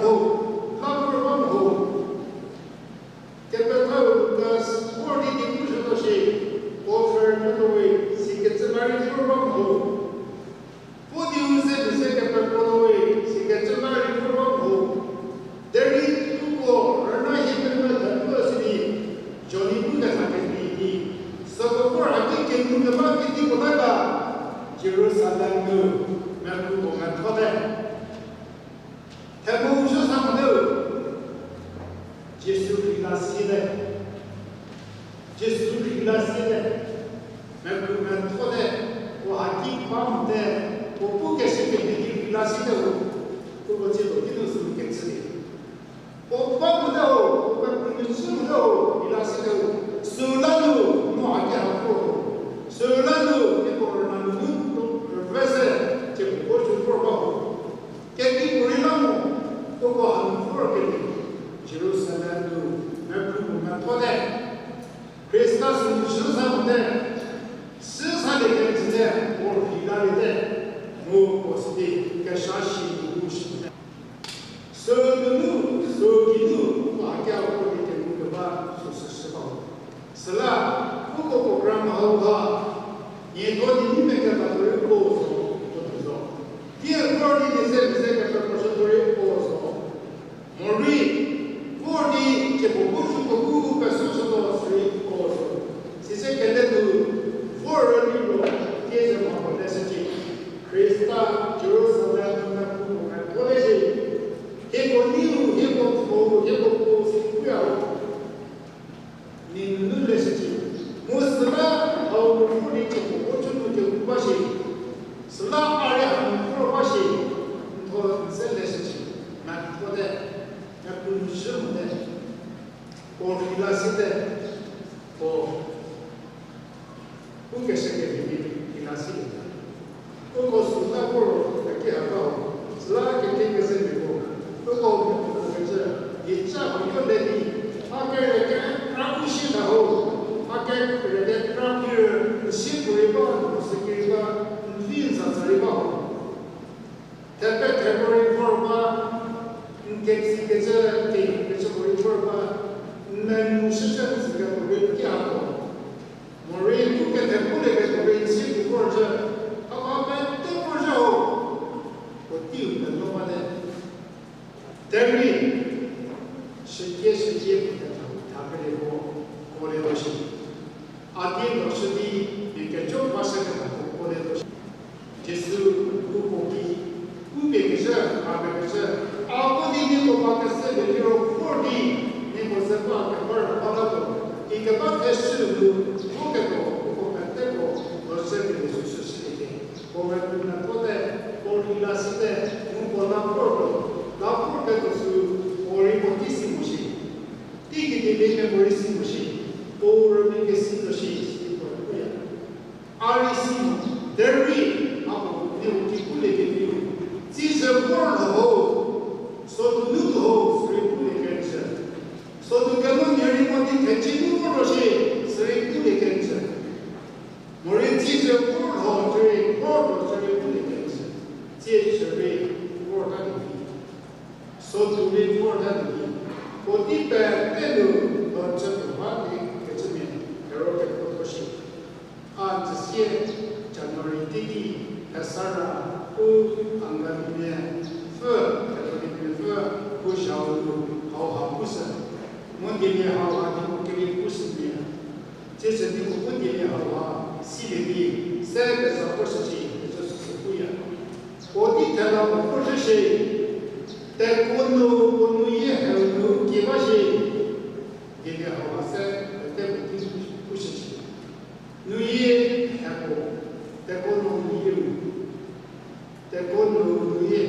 Speaker 8: khilasiyle cesur khilasiyle merkumen tode o hakim pamde o bu keşfedildiği khilasiyle o bacı da gidiyorsun geçti o pamde o merkumen o khilasiyle sulalu muhakkak o sulalu ke koronanun professor ke boju porba ke ki korilamo o ko hanfur ke Jerusalem do merkumen tode Christus Jerusalem 스사되게 지내 올 비가리데 무엇이 개샤시 무엇이냐 서누 서기누 아기하고 이렇게 누가 소스스바 슬라 그거 프로그램 하우가 예도니 니메가 그리고 저도 뒤에 거리 이제 프로젝트를 보고서 머리 거리 제 보고 싶고 배수서도 쓰고 시세 kell도 Foreign case of necessity, Christa, Jerusalem, and College. He knew he was secure. In necessity, Muslim, how fully to Bashi, Sla area for Bashi, for necessity, not for that, not to show that, or philosophy, or que se que nací o consulta por aqui abajo lá que tem que ser melhor o como que já porque ele aquele que trabalha da rua aquele que trabalha sempre igual se que igual vinha a igual até que forma que se que forma não se chama se que por que abajo Maureen took at the bullet at the city for the about the Porjo. But you, the nomad, tell me, she gave the Tapere Coledoshi. Again, Roshidi, you can joke Masaka Coledoshi. Jesu, Kupoki, Kupekisha, Abekisha, our body to Pakistan, the Euro 40, it was about the bird of Il n'y a pas de question de come una poter organizzare un po' lavoro su ori pochissimo sì tiki di bene morissimo sì ora mi che sì arissimo derri apo ne ukikule che più si se world ho so tutto ho sripule che c'è so tu che non eri modi che ci non sì sripule che c'è Morinci se world ho tre porto sripule che c'è ci sripule porta di so tu le porta di poti per te non c'è trovati che c'è però che posso sì anzi si January tiki Kasara u Angamine Fur Katholic Fur Pushaulu How Pusa Mundini How Adimokiri Pusmia Jesse Mundini How Silvi Serve Saposhi Susuya Odi Tala Pushe Tekunu Kunuye Helu Kivashi Gini How Ase Teku Pushe Nuye Hako Tekono Nuye Tekono Nuye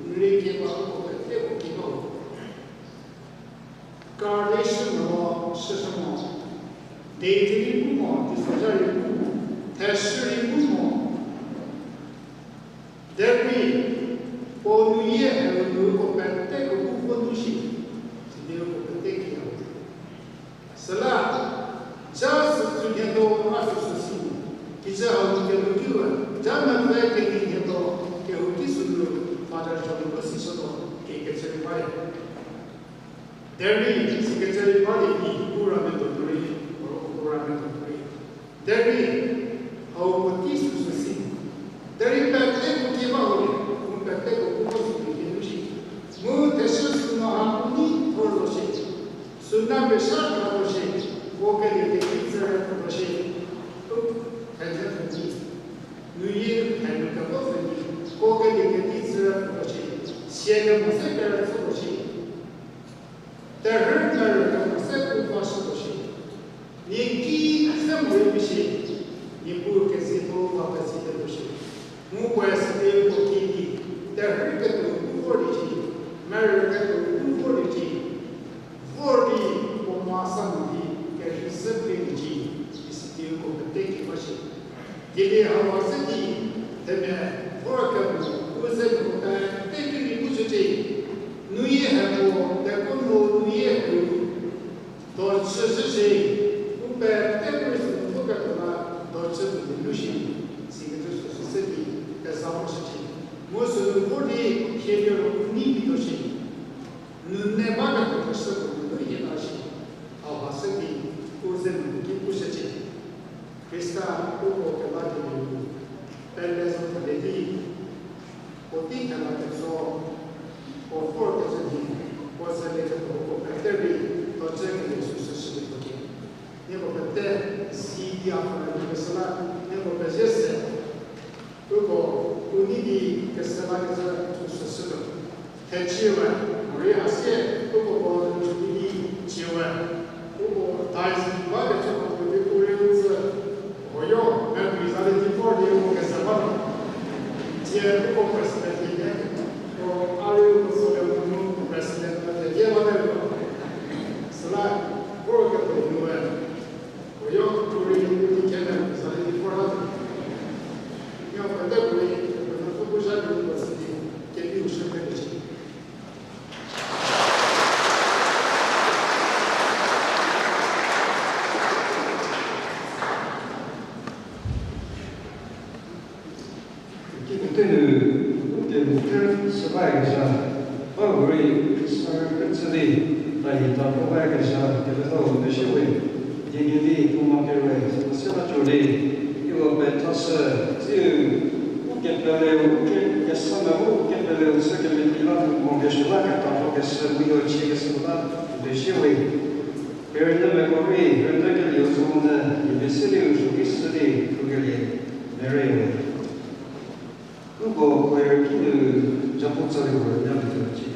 Speaker 8: Nuye Kiva Teku Kiva Carnation of Sesamo Daily Mumo Disajari Tashuri Mumo Derby O Nuye Helu Teku Kufushi Sideo Tekia Salah Just to get over Association Kisah Kemudian jangan mereka ini atau kehudi sudut pada jauh bersih atau kekecil baik. Dari sekecil baik ini kurang menteri, kurang menteri. Dari awak mesti susi. Dari praktek kita boleh, praktek kita boleh jadi. Mu tesus semua ini terus. Sunnah besar terus. Bukan kekecil terus. Nuye and the government, Koga de Kitzer Roshi, Siena Musaka Roshi. The Herder 为不行，你不给谁不把自己的不行，我管是对我给你，但是个都不合理去，没人个都不合理去，合理我马上的该是生命的去，是对我们对的不行，今天我自己这边我个我是我的对的不是这，农业还不，但我农业不，到此时谁？但为什么不干嘛？导致的流行，这个就是身体在啥么事情？我是我的偏掉了你的东西，你那把个都是我的一东西，好把身体我是你不是这，为啥我干嘛的？但是我的我第一看到就说，我做的事情，我是那个我在这里到这个里就是的不对。你不得 CD 啊，那个什么，你不得些事。如果有你的个什么个就是是的，太气温，我也是，如果我注意的气温，如果但是我的这个我的个人是，我要那对上的地方的我个什么，这如果不是在里面，我阿里不是在我们不是在那地方的，是吧？我个朋友们。我要注意你现在啥的地方了，你要反对不可能不不善于我自己坚定身份的情。
Speaker 3: 这个对的失败个啥，我为是跟这里来到国外个啥，就是说我们学会。今年的公马各位，我现在这里因为被他是只有我给不了，我给什么我给不了，这个问题了，我给说那个当初给是没有钱个什么对学会，别人的美国人，别人这个有什么呢？你们是留属于是的，这个里没人有。如果我要听的，就不知道我人家的东西。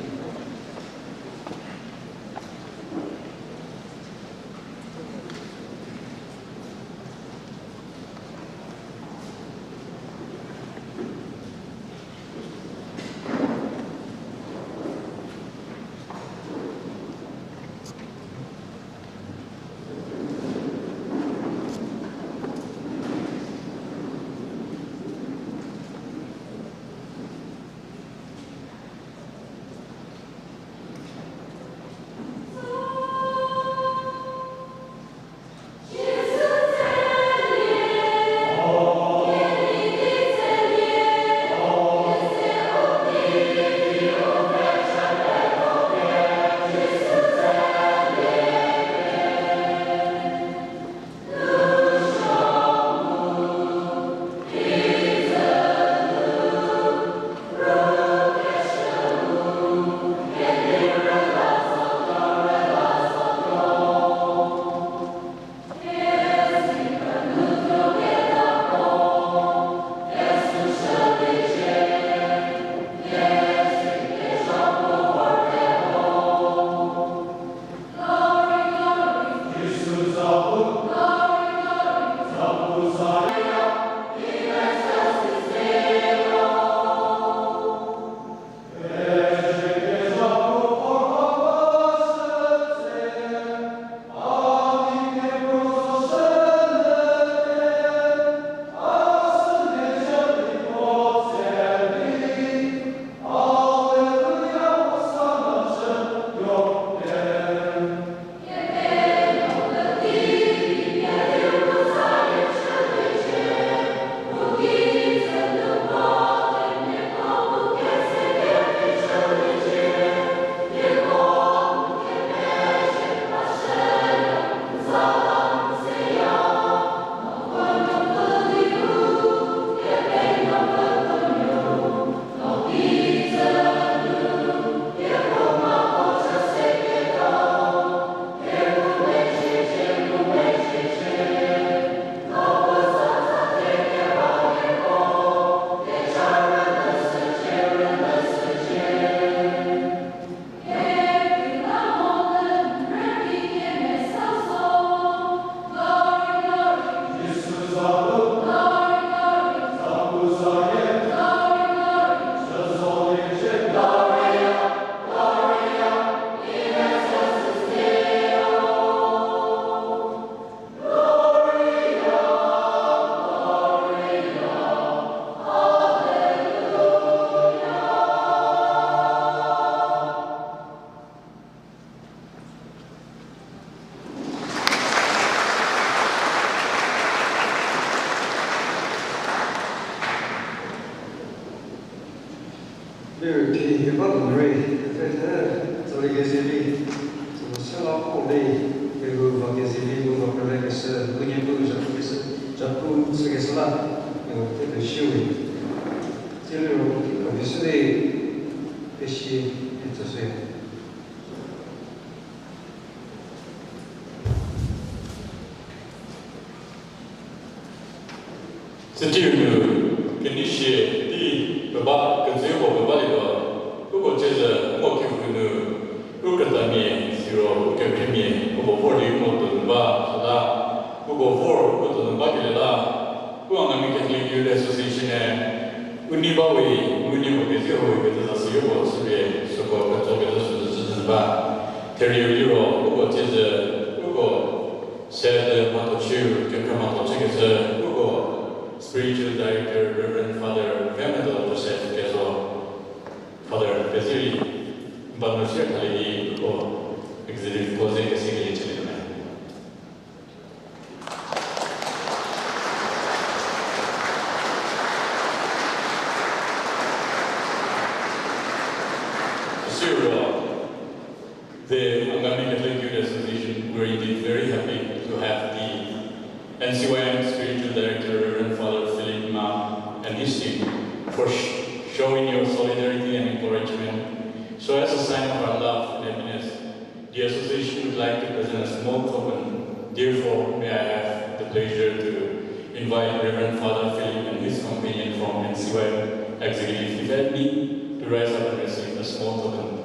Speaker 3: 一个本瑞，这里个是哩，这个小老虎哩，这个房个是哩，我们那个是不年不是不是，这不是个是啦，这个修的，这里我们是的，这些这些。
Speaker 1: 这就是跟你写的爸爸跟最后爸爸的个，如果这是我给的，如果咱们是说给他们，如果我的我的爸是啦，如果我的爸给啦，我们给他们有的 association 呢，我你把为我你我给最后给这是有我是别是个跟这个是是是吧？他有如果这是如果现在马头区跟他马头这个是如果。Spiritual Director, Reverend Father Vemador Joseph Keso, Father Beziri, Banushir Kalidi, or Executive Closing a single incident. The Angami Catholic Youth Association were indeed very happy to have the NCYM Spiritual Director, Reverend Father Philip Ma, and his team for showing your solidarity and encouragement. So as a sign of our love and happiness, the association would like to present a small token. Therefore, may I have the pleasure to invite Reverend Father Philip and his companion from NCYM Executive to help me to rise up and receive a small token.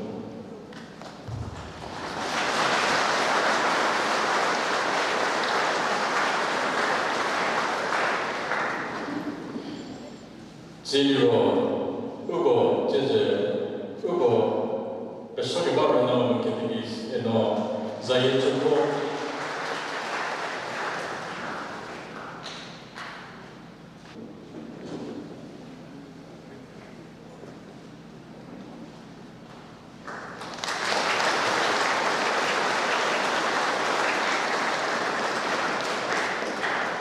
Speaker 1: Zero, Ugo, Jeze, Ugo, the Sokibara no Categories, and no Zayachuko.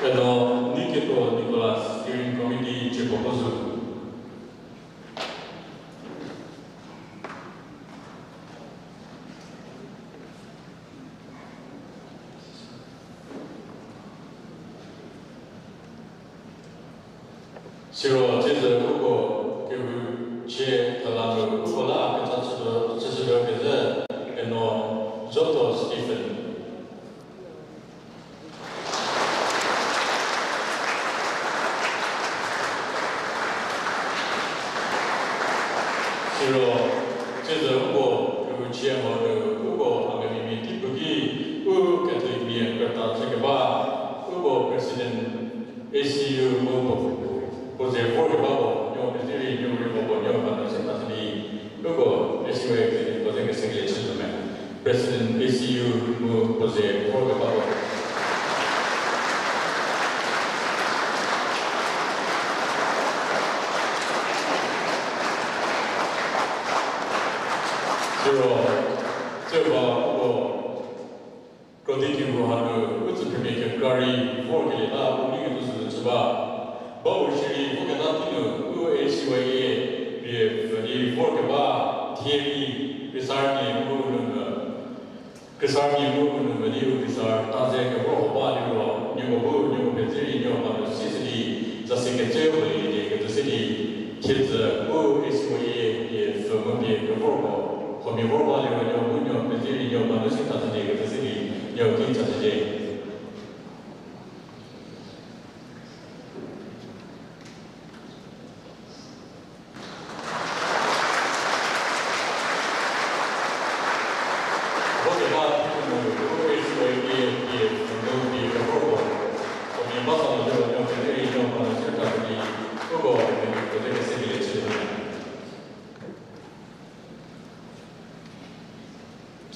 Speaker 1: And no Nikito Nicholas, steering committee, Chepopozu. Siro, this is Ugo, give Che Talano, Ugola, and this is the and no Zoto Stephen. Siro, this is Ugo, give Che Ugo, and maybe Tipuki, Ugo, Catholic, Berta, Sakaba, Ugo, President, ACU, Ugo. Jose Babo, your ministry, your Ribo, your Fantasy, Logo, SUA, was a single gentleman. President ACU, Jose Babo. So, continue to have what's the premier Gary, for the moving to the Chaba. Baushiri, Foganatino, UACYA, the Forkaba, TME, Pisarni, Pisarni, Manu, Pisar, Tazek, Rohobani, Nubu, New Petri, New Sicily, the Secretary, the city, kids, UACYA, if Mundi, Robo, Homiroba, New Petri, New Manusita, the city, New Kinta.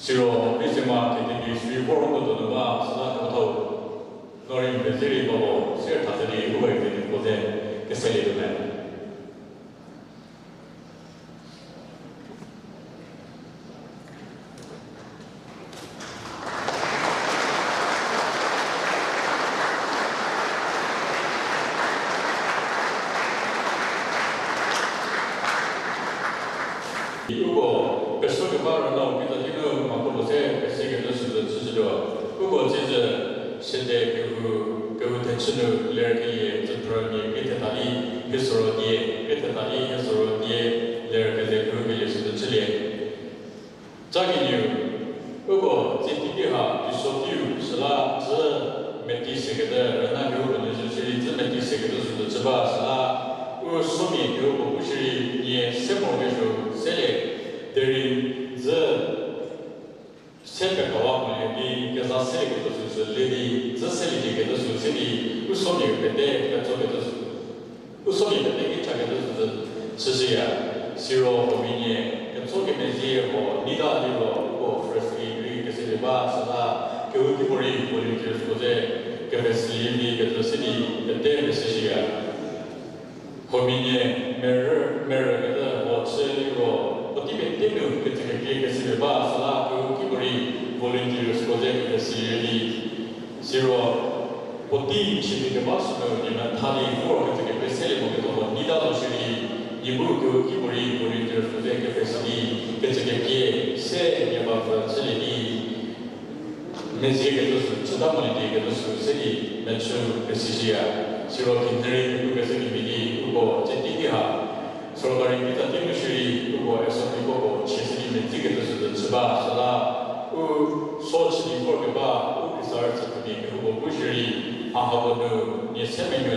Speaker 1: Siro, Bismarck, the Sri World of the Bar, Sanato, Norin Beziri Bobo, Sir Tatali, who was then Castelli the man. 如果个说个话人呢，比如这个马布罗塞，个这个都是支持的。如果这是现在个天气呢，来个也这突然也给他打理，给所有的，给他打理，给所有的，来个这个也是支持。这个呢，如果这地哈，就说是啦，这媒体写的，人家给我们就是这媒体写的是是吧？是啦。我说明给我不是你什么个时候写的，但是这写个高啊，我们给咱写的都是来的，这写的这个都是写的，我说明别的跟做的都是，我说明别的跟这个都是其实呀，是说后面呢，跟做的那些和你到那个我 first degree 个是的吧，是吧？给我给我就是说在跟那是的跟这些的跟这个是呀。后面呢，每日个我吃那个，我这边电脑个这个是吧？是啦，给我volunteer 说这个是的，是说我第一期那个马斯克，你们他的活个这个被写了个多，你到是的，你不给我volunteer 说这个是的，个这个写你把它这里的，那些个都是知道么的个都是这里没出个是啊。是说平时如果是你的，如果这地哈，说个人比较定的是，如果要是那个其实你们这个都是吧，是啦，说起的话的吧，我是儿子的，如果不是好的呢，你下面有的，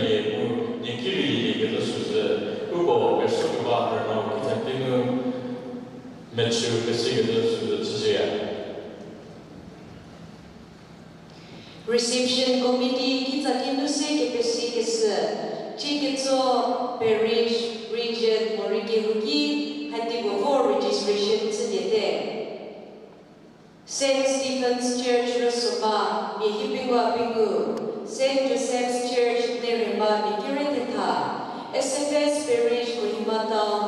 Speaker 1: 你给你的都是，如果要说的话，然后你在这个没出这些个都是这些。
Speaker 2: Reception Committee kita kinuse kepesi kese chikitso parish region morike huki hati before registration sedete Saint Stephen's Church Rasoma mihipingwa pingu Saint Joseph's Church Nerima mikireteta SFS Parish Kohima Town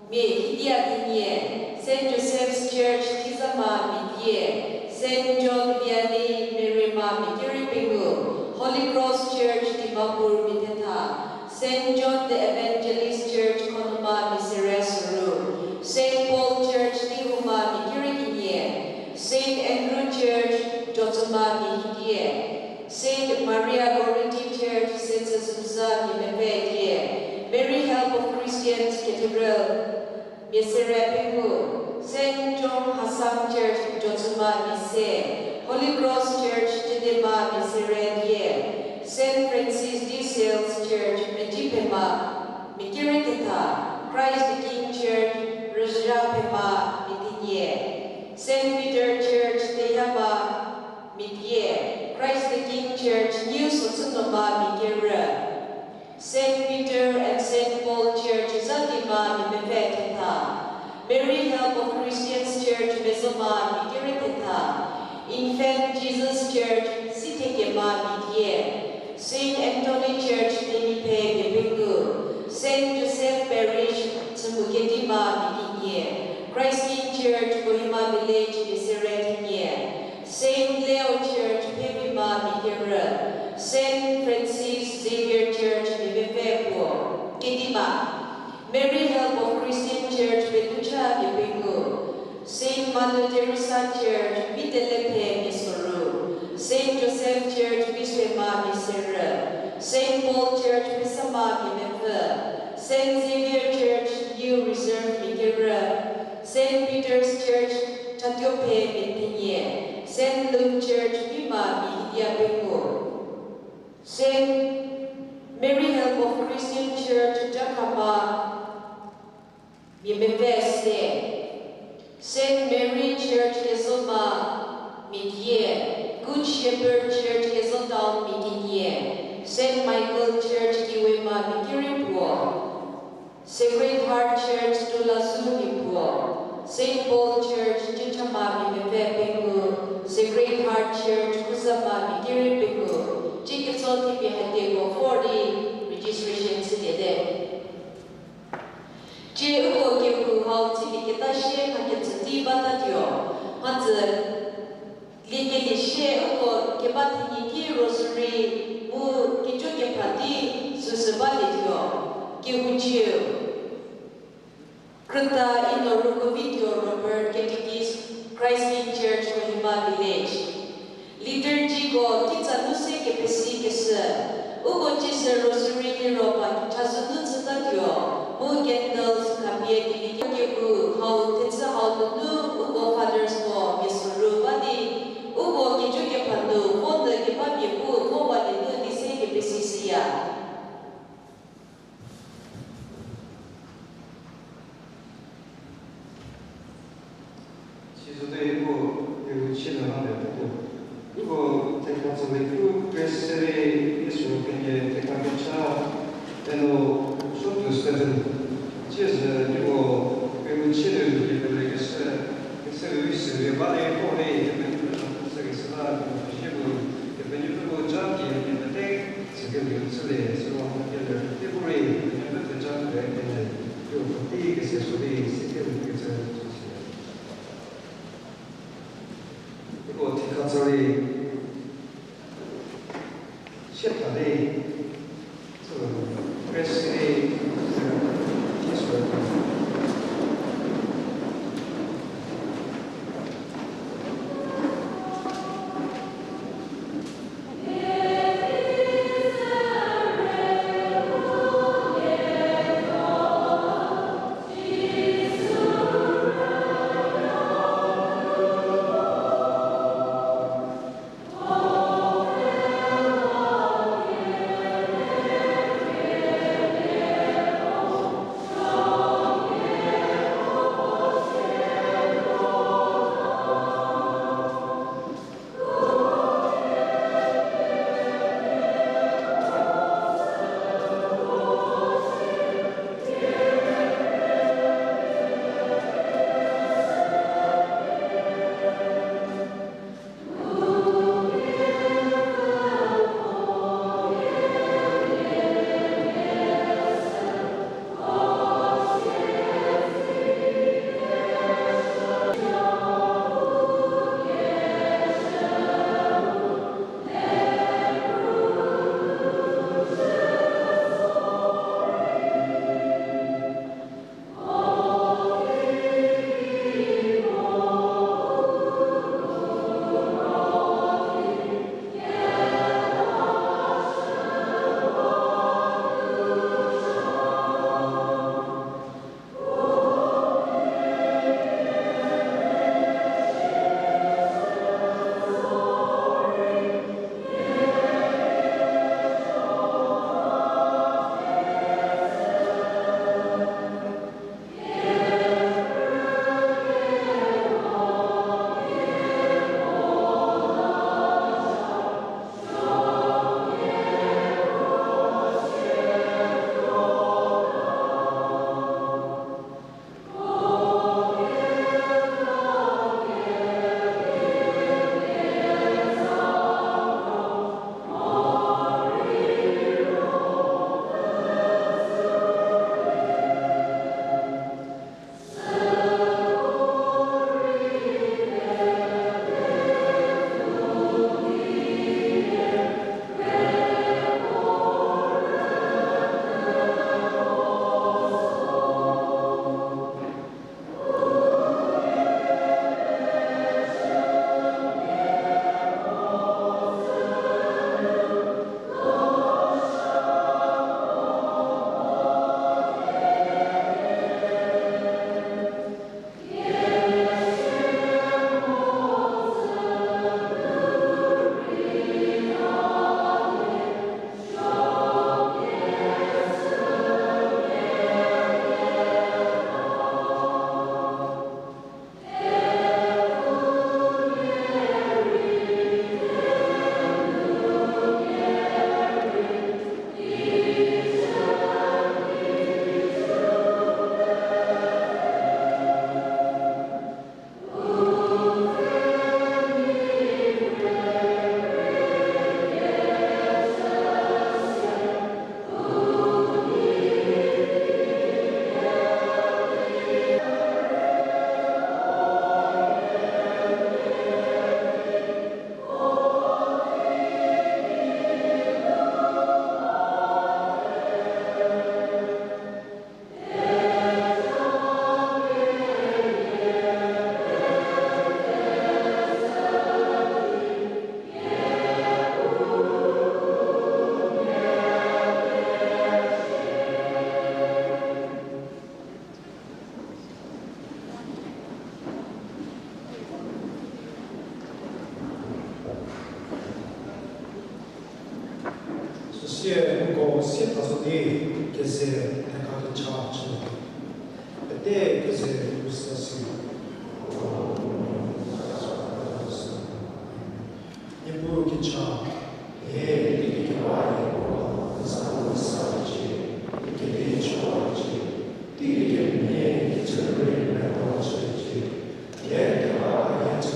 Speaker 2: mihidia kinye Saint Joseph's Church Tizama midye Saint John Vianney Nerima Mikiripingu, Holy Cross Church Dimapur Miteta, Saint John the Evangelist Church Konoma Miseresuru, Saint Paul Church Nihuma Mikirikinye, Saint Andrew Church Jotama Mihidye, Saint Maria Goretti Church Sensasuza Mimepedye, Mary Help of Christians Cathedral Miserepingu, Saint John Hassam Church Jotuma Mise, Holy Cross Church Jidema Miseredye, Saint Francis de Sales Church Mejipema Mikiritata, Christ the King Church Rajapema Mitinye, Saint Peter Church Teyama Mitye, Christ the King Church New Sosunoma Mikira, Saint Peter and Saint Paul Church Zatima Mimefeteta, Mary Help of Christians Church Mesoma Mikiriteta, Infant Jesus Church Sitekema Midye, Saint Anthony Church Nimipe Bibingu, Saint Joseph Parish Tsumuketima Mikinye, Christ King Church Kohima Village Miseretinye, Saint Leo Church Pebima Mikira, Saint Francis Xavier Church Mimepepo, Kedima, Mary Help of Christian Church Betucha Bibingu, Saint Mother Teresa Church Mitelepe Misuru, Saint Joseph Church Biswema Misera, Saint Paul Church Misama Mimepe, Saint Xavier Church New Reserve Mikira, Saint Peter's Church Tatiope Mitinye, Saint Luke Church Bima Mihidia Bingu, Saint Mary Help of Christian Church Jakama Mimepeste, Saint Mary Church Ezoma Midye, Good Shepherd Church Ezodown Midye, Saint Michael Church Kiwema Mikiripuo, Sacred Heart Church Tulasu Saint Paul Church Chichama Mimepepengu, Sacred Heart Church Kusama Mikiripengu, Chikitsoti Bihadego 40 registration Sidede. Uko Kiku Hao Tibikita She Paketsati Batatio, Hanze Ligeli She Uko Kebati Ki Rosary Mu Kichuke Pati Susabalitio, Kihuchiu, Krita Inoruko. Keba village. Liturgy go kitsa nuse ke pesi kese. Ugo jise rosary ni ropa chazunu tsutakyo. Mu candles kapye dili kebu how tetsa how to do ugo fathers go misuru badi. Ugo kichu ke pandu fonda ke papi ku mo badi nu dise ke pesi siya.
Speaker 9: 시에 고 시타소니 계세 대가도 차죠. 그때 계세 무스스 예부 기차 이렇게 와요. 그래서 사지 이렇게 좋아지 이렇게 내 기차를 내려오지 예가 예지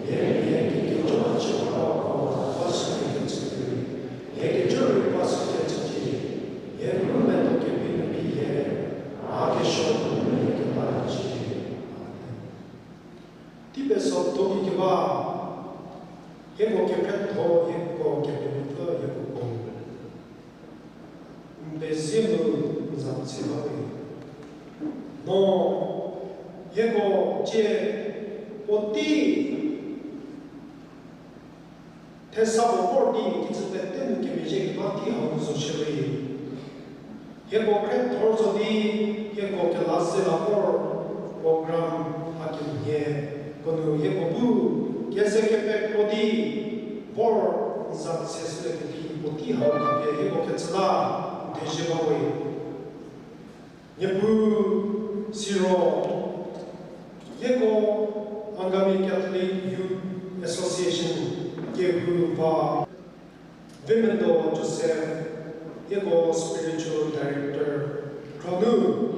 Speaker 9: 예게 좋아지고 버스를 기차들이 예게 저를 버스 기차들이 예를 또 개비는 비에 아게 쇼는 이렇게 말하지 집에서 독이 기와 예고게 pet도 예고게 pet도 예고고 베심은 잡지하고 너 예고 제 어디 대사고 볼디 기츠때 때는 게미제 마티 하우스 쇼리 예고 펫도서디 예고게 라스라포 프로그램 하기에 거는 예고부 계세게 백보디 볼 인사세스레기 보티 하우카베 예고케츠라 대시바오이 예부 시로 예고 안가미 캐톨릭 유 애소시에이션 예부바 베멘도 조셉 예고 스피리추얼 다이렉터 크로누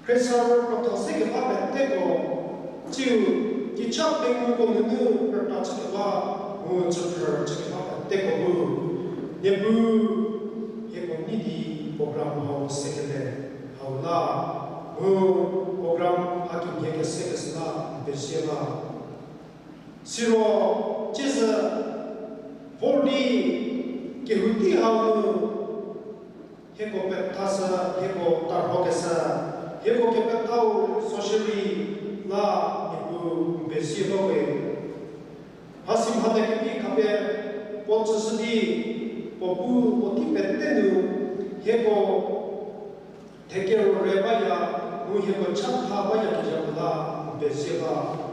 Speaker 9: 크리스토퍼 세게 바베 떼고 지우 기차 백무고는 그렇다치가 뭐저를 저기가 때고 예부 예고 니디 프로그램 하우스 세계대 하우라 프로그램 하긴 얘기 세계스나 베시가 시로 제스 볼리 게후티 하우 예고 백타사 예고 따로게사 예고 게백타우 소셜리 라 베시로에 하심하데기 카페 포츠스디 포부 포티베테누 예고 대결을 해봐야 무예고 참하봐야 기자보다 베시가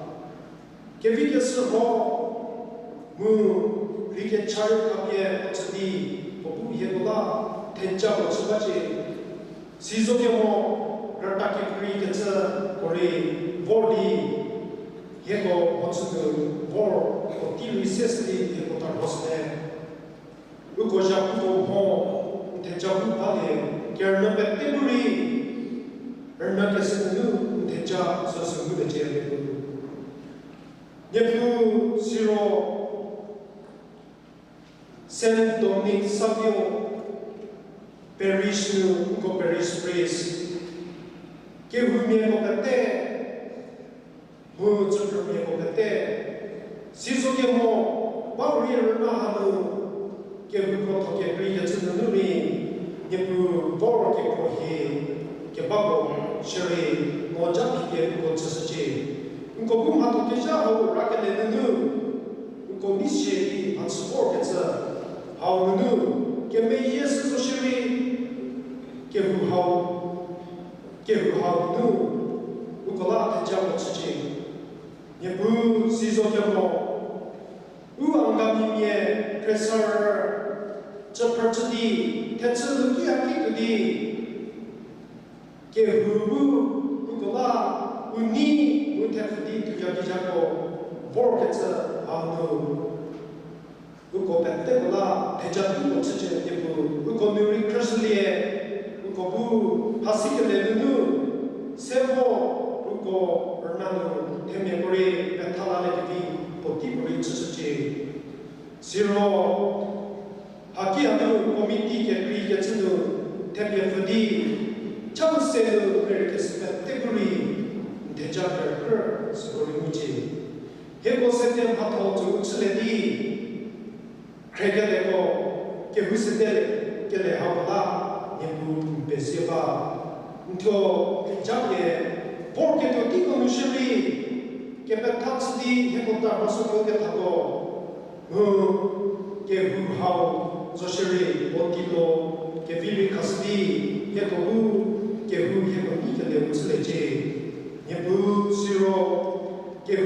Speaker 9: 게비게스로 무 리게 차를 카페 포츠디 포부 예고다 대자고 수가지 시소게모 라타키 크리게츠 우리 보디 예고 원수들 볼 어디를 세스리 예고 달고스네 그고자부도 뭐 대자부 바에 결론에 때문에 얼마나 쓰는 대자 서스무대 제외고 예부 시로 센 도미닉 사비오 페리스 고 페리스 프레스 게후미에 같대 무저프로미에 보겠대 시속에 뭐 바우리를 나하는 게부고 토게 브리게 쓰는 놈이 예부 보르게 포히 게바고 셔리 모자피게 부고 쓰지 이거 부마도 계자하고 라게 내는 이거 미시에디 안스포르게서 하우는 게메 예수 소시리 게부하우는 이거라 대자고 쓰지 예부 시소경모 우왕감님의 프레서 저 퍼츠디 대처르기 하기그디 게후부 그거가 우니 우테프디 두야기자고 보르케츠 아우누 그거 뱃대고라 대자부 쓰지 예부 그거 뮤리 크리슬리에 그거 부 하시게 내는 세모 그거 얼마나 대면거리 메탈라레기 보티브리 쓰지 시로 하기하는 코미티게 크리게츠는 대면거리 청세는 그렇게 쓰면 대구리 대자별 소리무지 해고세된 하토 주출레디 그렇게 되고 게무스데 게레 하고라 예부 베시바 또 굉장히 porque tu tico no shiri que petaxdi hemotar baso que tago que hau zo shiri otilo que vive casdi que tu que hu que ni que le usleje yebu zero